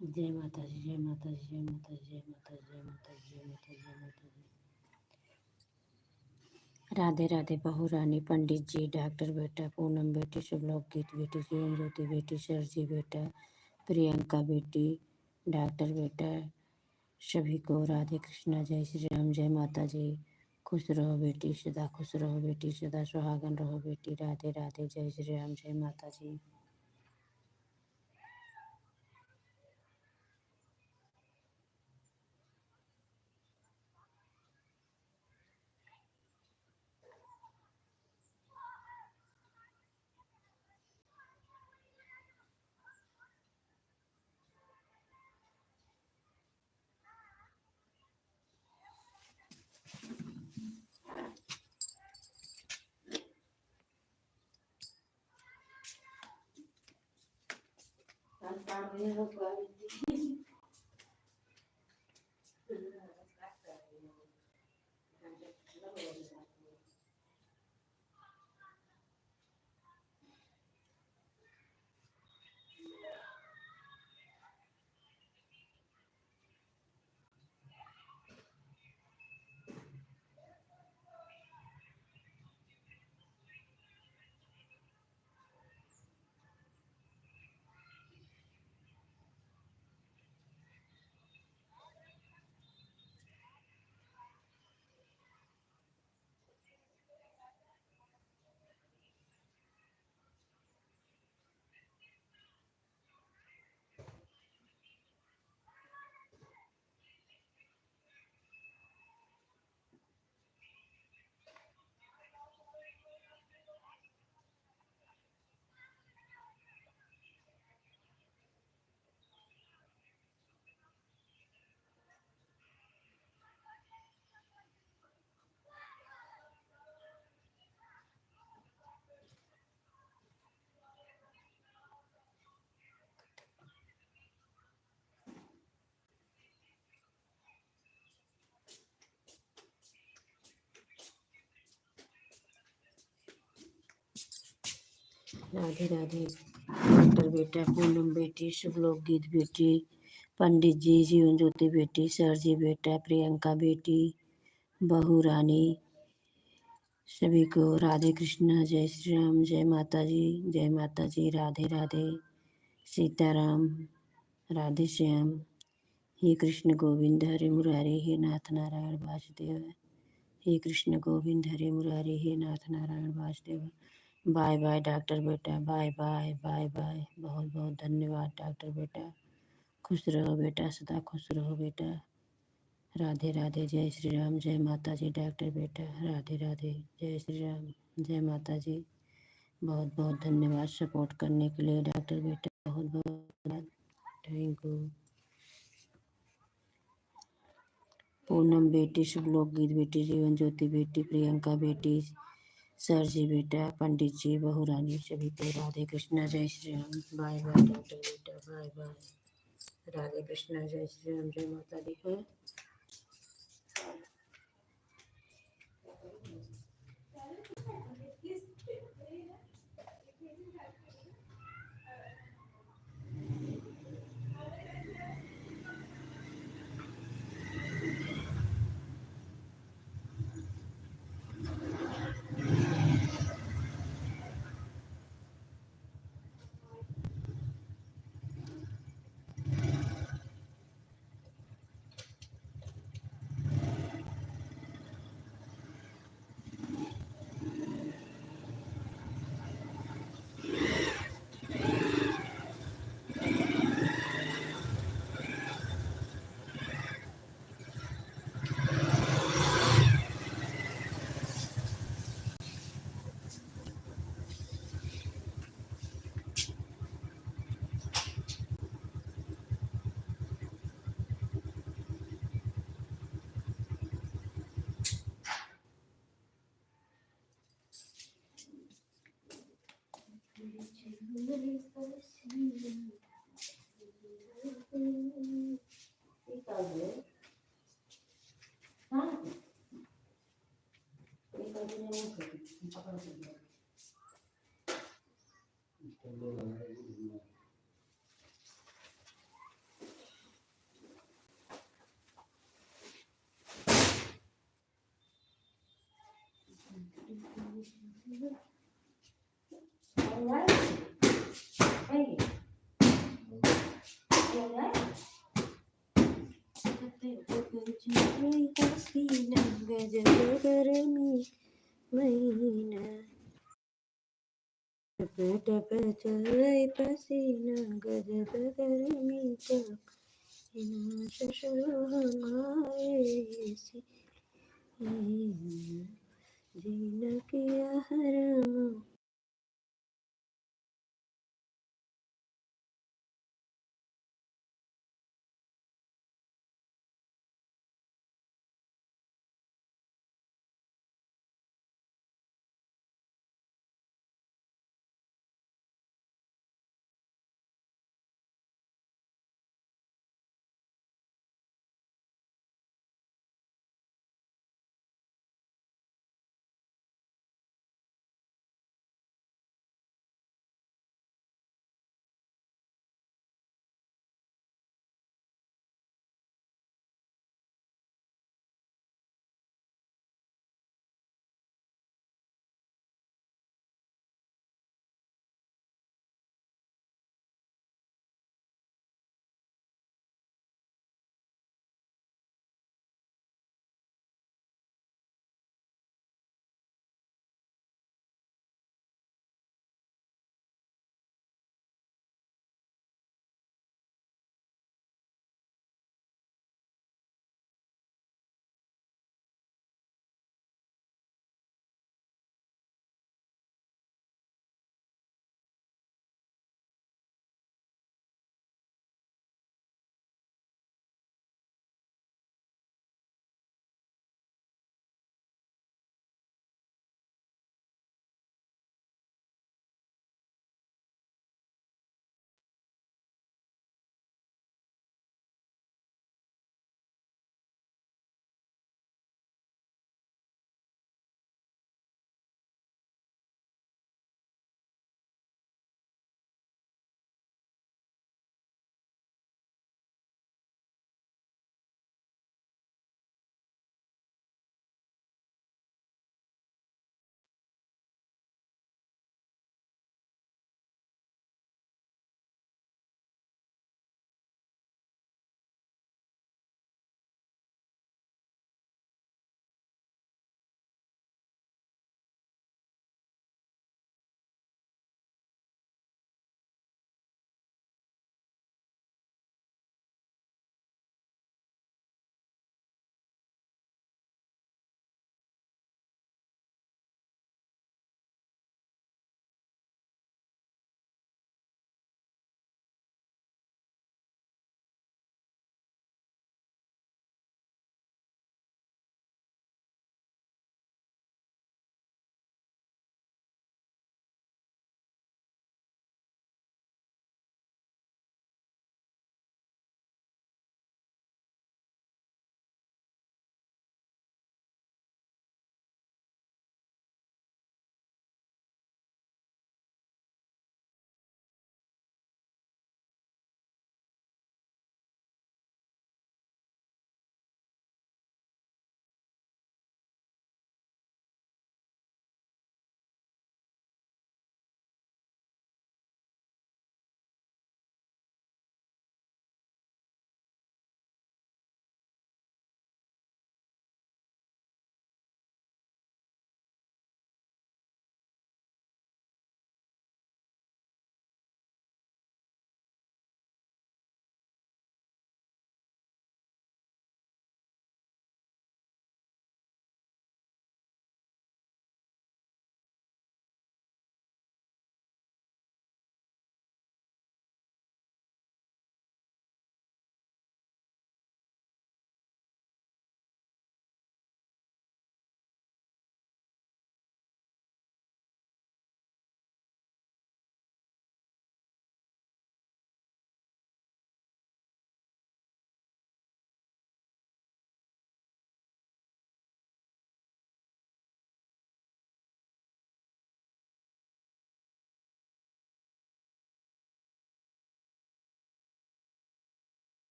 जय माता जी जय माता जी जय माता जी जय माता जी जय माता जी जय माता जी जय माता जी। राधे राधे बहू रानी पंडित जी डॉक्टर बेटा पूनम बेटी शुभलोक गीत बेटी जीवन ज्योति बेटी सरजी बेटा प्रियंका बेटी डॉक्टर बेटा सभी को राधे कृष्णा जय श्री राम। जय माता जी। खुश रहो बेटी सदा खुश रहो बेटी सदा सुहागन रहो बेटी। राधे राधे जय श्री राम। जय माता जी। राधे राधे डॉक्टर बेटा पूनम बेटी शुभलोक गीत बेटी पंडित जी जीवन ज्योति बेटी सरजी बेटा प्रियंका बेटी बहू रानी सभी को राधे कृष्णा जय श्री राम। जय माता जी जय माता जी। राधे राधे सीताराम राधे श्याम हे कृष्ण गोविंद हरे मुरारी हे नाथ नारायण वासुदेव हे कृष्ण गोविंद हरे मुरारी, हे नाथ Narayan Vasudev. Bye bye doctor बेटा, बाय बाय बाय बाय। बहुत बहुत धन्यवाद डॉक्टर बेटा। खुश रहो बेटा, सदा खुश रहो बेटा। राधे राधे, जय श्री राम, जय माता जी डॉक्टर बेटा। राधे राधे, जय श्री राम, जय माता जी। बहुत बहुत धन्यवाद सपोर्ट करने के लिए डॉक्टर बेटा, बहुत बहुत धन्यवाद। Thank you. पूनम बेटी, शुभलोक गीत बेटी, जीवन ज्योति बेटी, प्रियंका बेटी, सर जी बेटा, पंडित जी, बहुरानी, सभी को राधे कृष्णा, जय Shri Ram. Bye bye doctor बेटा, बाय बाय। राधे कृष्णा, जय श्री राम, जय माता दी है। गजब गर्मी महीना, टप टप चले पसीना, गजब गर्मी का ससुर हमारे जीना किया हराम।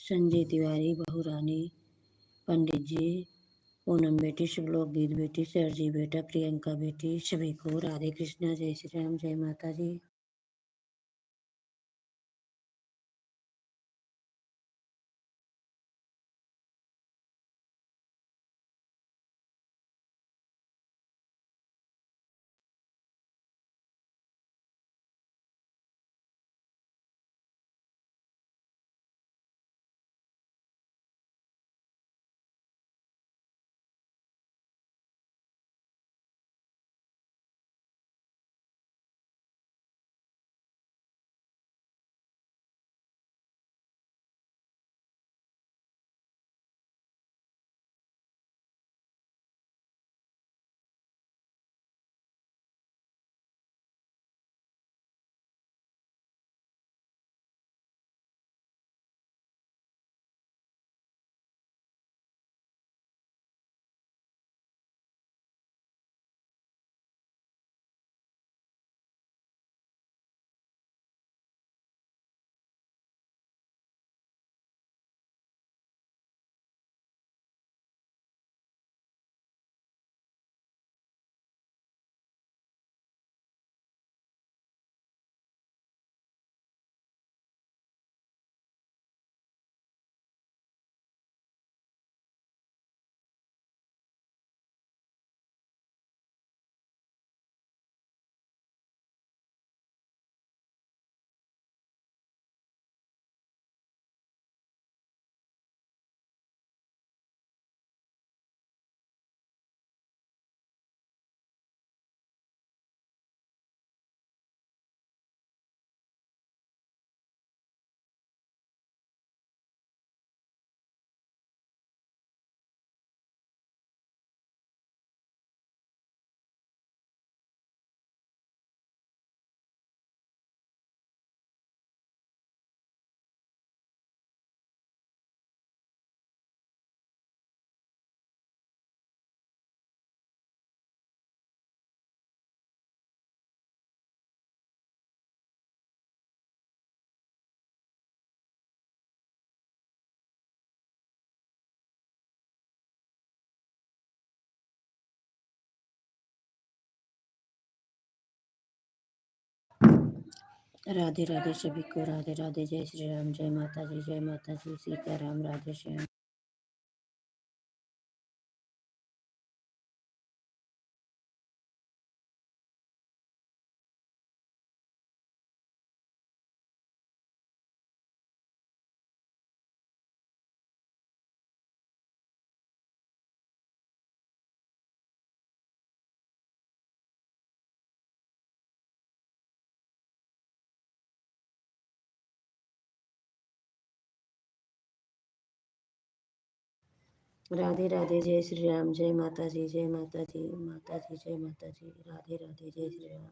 संजय तिवारी, बहू रानी, पंडित जी, पूनम बेटी, शुभलोक गीत बेटी, सरजी बेटा, प्रियंका बेटी, सभी को राधे कृष्णा, जय श्री राम, जय माता जी। राधे राधे सभी को, राधे राधे, जय श्री राम, जय माता जी, जय माता जी, सीताराम, राधे श्याम। राधे राधे, जय श्री राम, जय माता जी, जय माता जी, माता जी, जय माता जी, राधे राधे, जय श्री राम।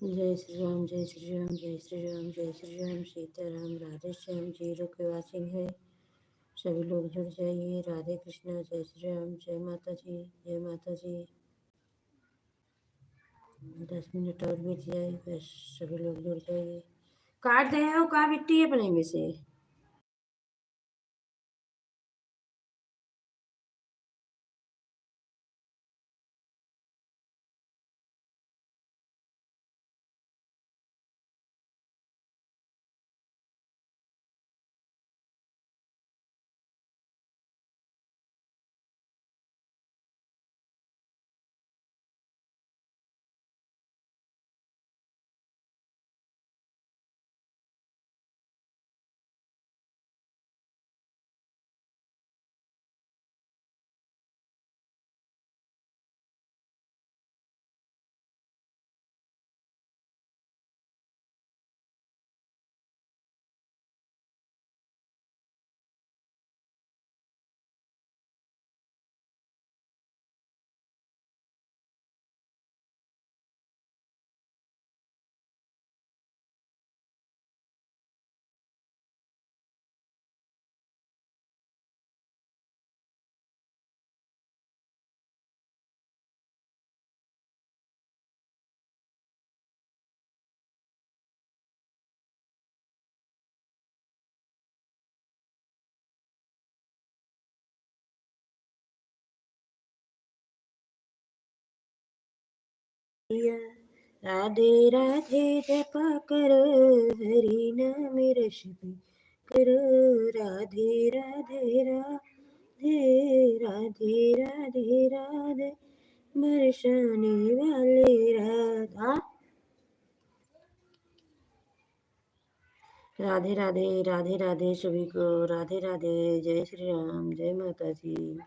जय श्री राम, जय श्री राम, जय श्री राम, जय श्री राम, सीताराम, राधे श्याम। जीरो की वाचिंग है, सभी लोग जुड़ जाइए। राधे कृष्णा, जय श्री राम, जय माता जी, जय माता जी। 10 मिनट और बीत जाए, बस सभी लोग जुड़ जाइए। काट दे हो का बिट्टी अपने में से। राधे राधे जपा करो, हरि नाम रस करो। राधे राधे राधे, राधे राधे राधे, बरसाने वाले राधा। राधे राधे, राधे राधे सभी को, राधे राधे। जय श्री राम, जय माता जी।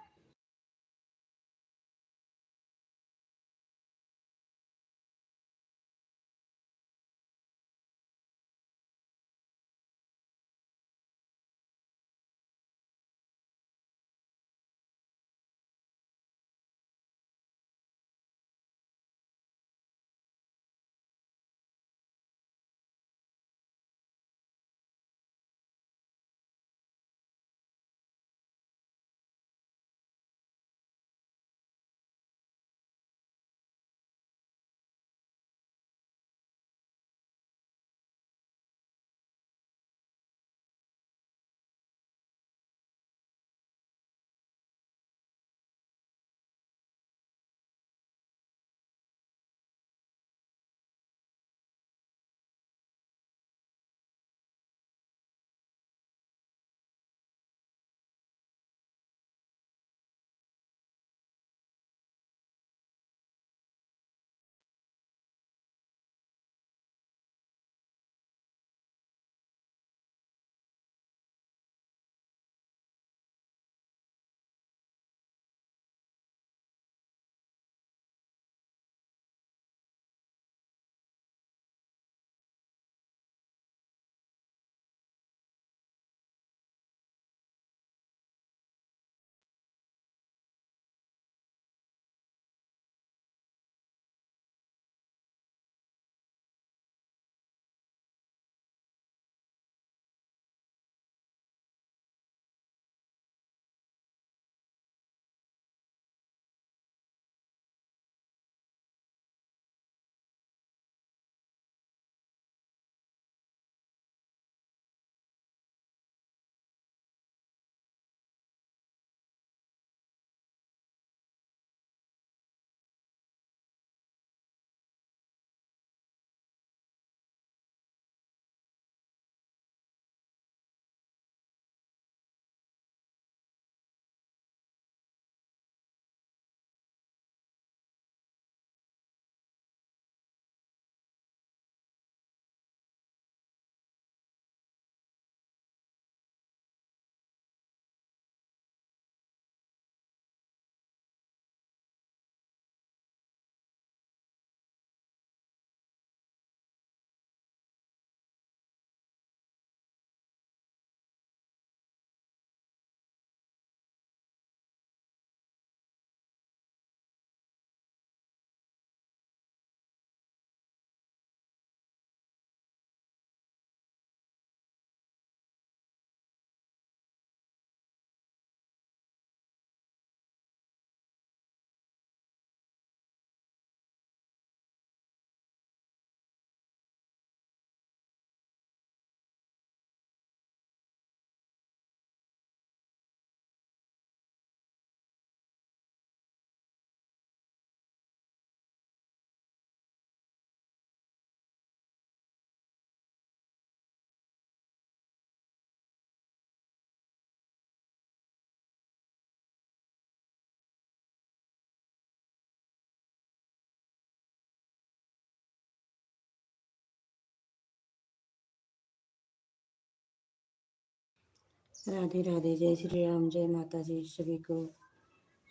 राधे राधे, जय श्री राम, जय माता जी सभी को।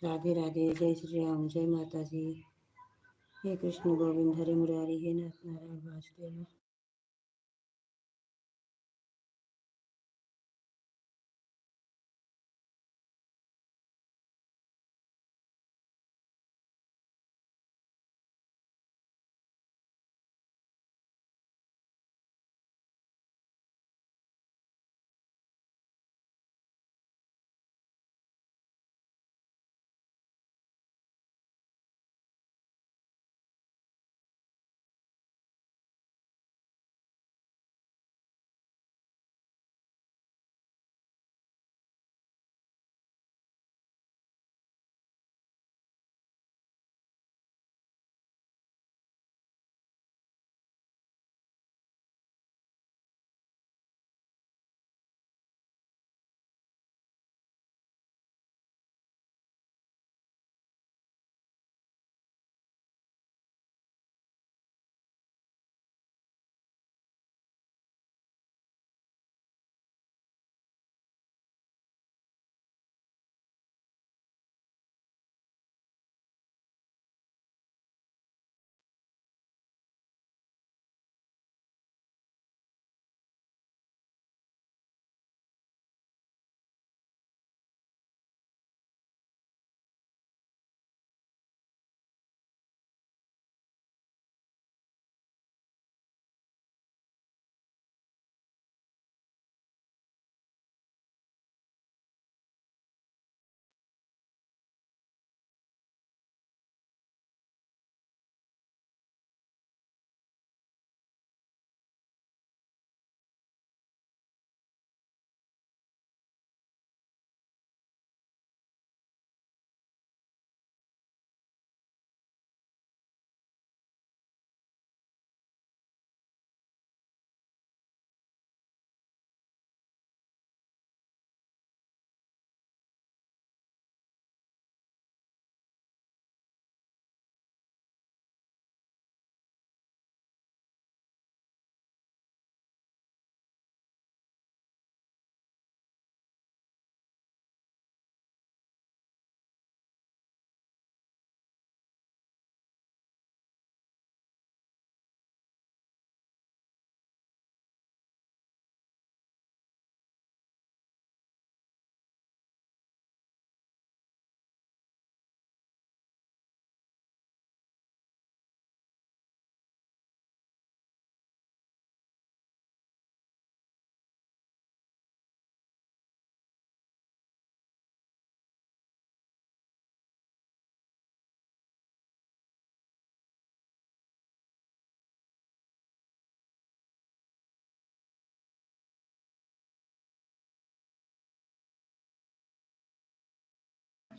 राधे राधे, जय श्री राम, जय माता जी। हे कृष्ण गोविंद हरे मुरारी, हे नाथ नारायण वासुदेव।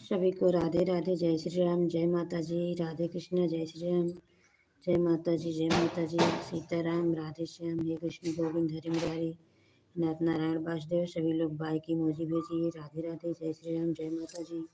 सभी को राधे राधे, जय श्री राम, जय माता जी। राधे कृष्ण, जय श्री राम, जय माता जी, जय माता जी। सीताराम, राधे श्याम, हे कृष्ण गोविंद हरि मुरारी, नाथ नारायण वासुदेव। सभी लोग बाय की मौजी भेजिए। राधे राधे, जय श्री राम, जय माता जी।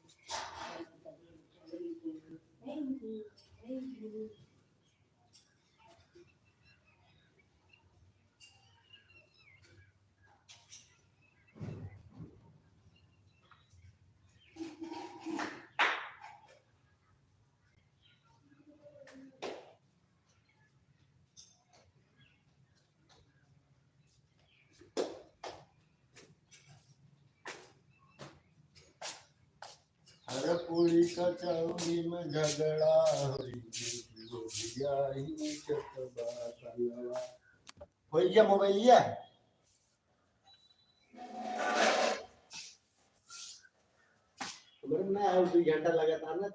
हर पूरी कचौड़ी में झगड़ा हो गया मोबाइल लिया मैं 2 घंटा लगातार ना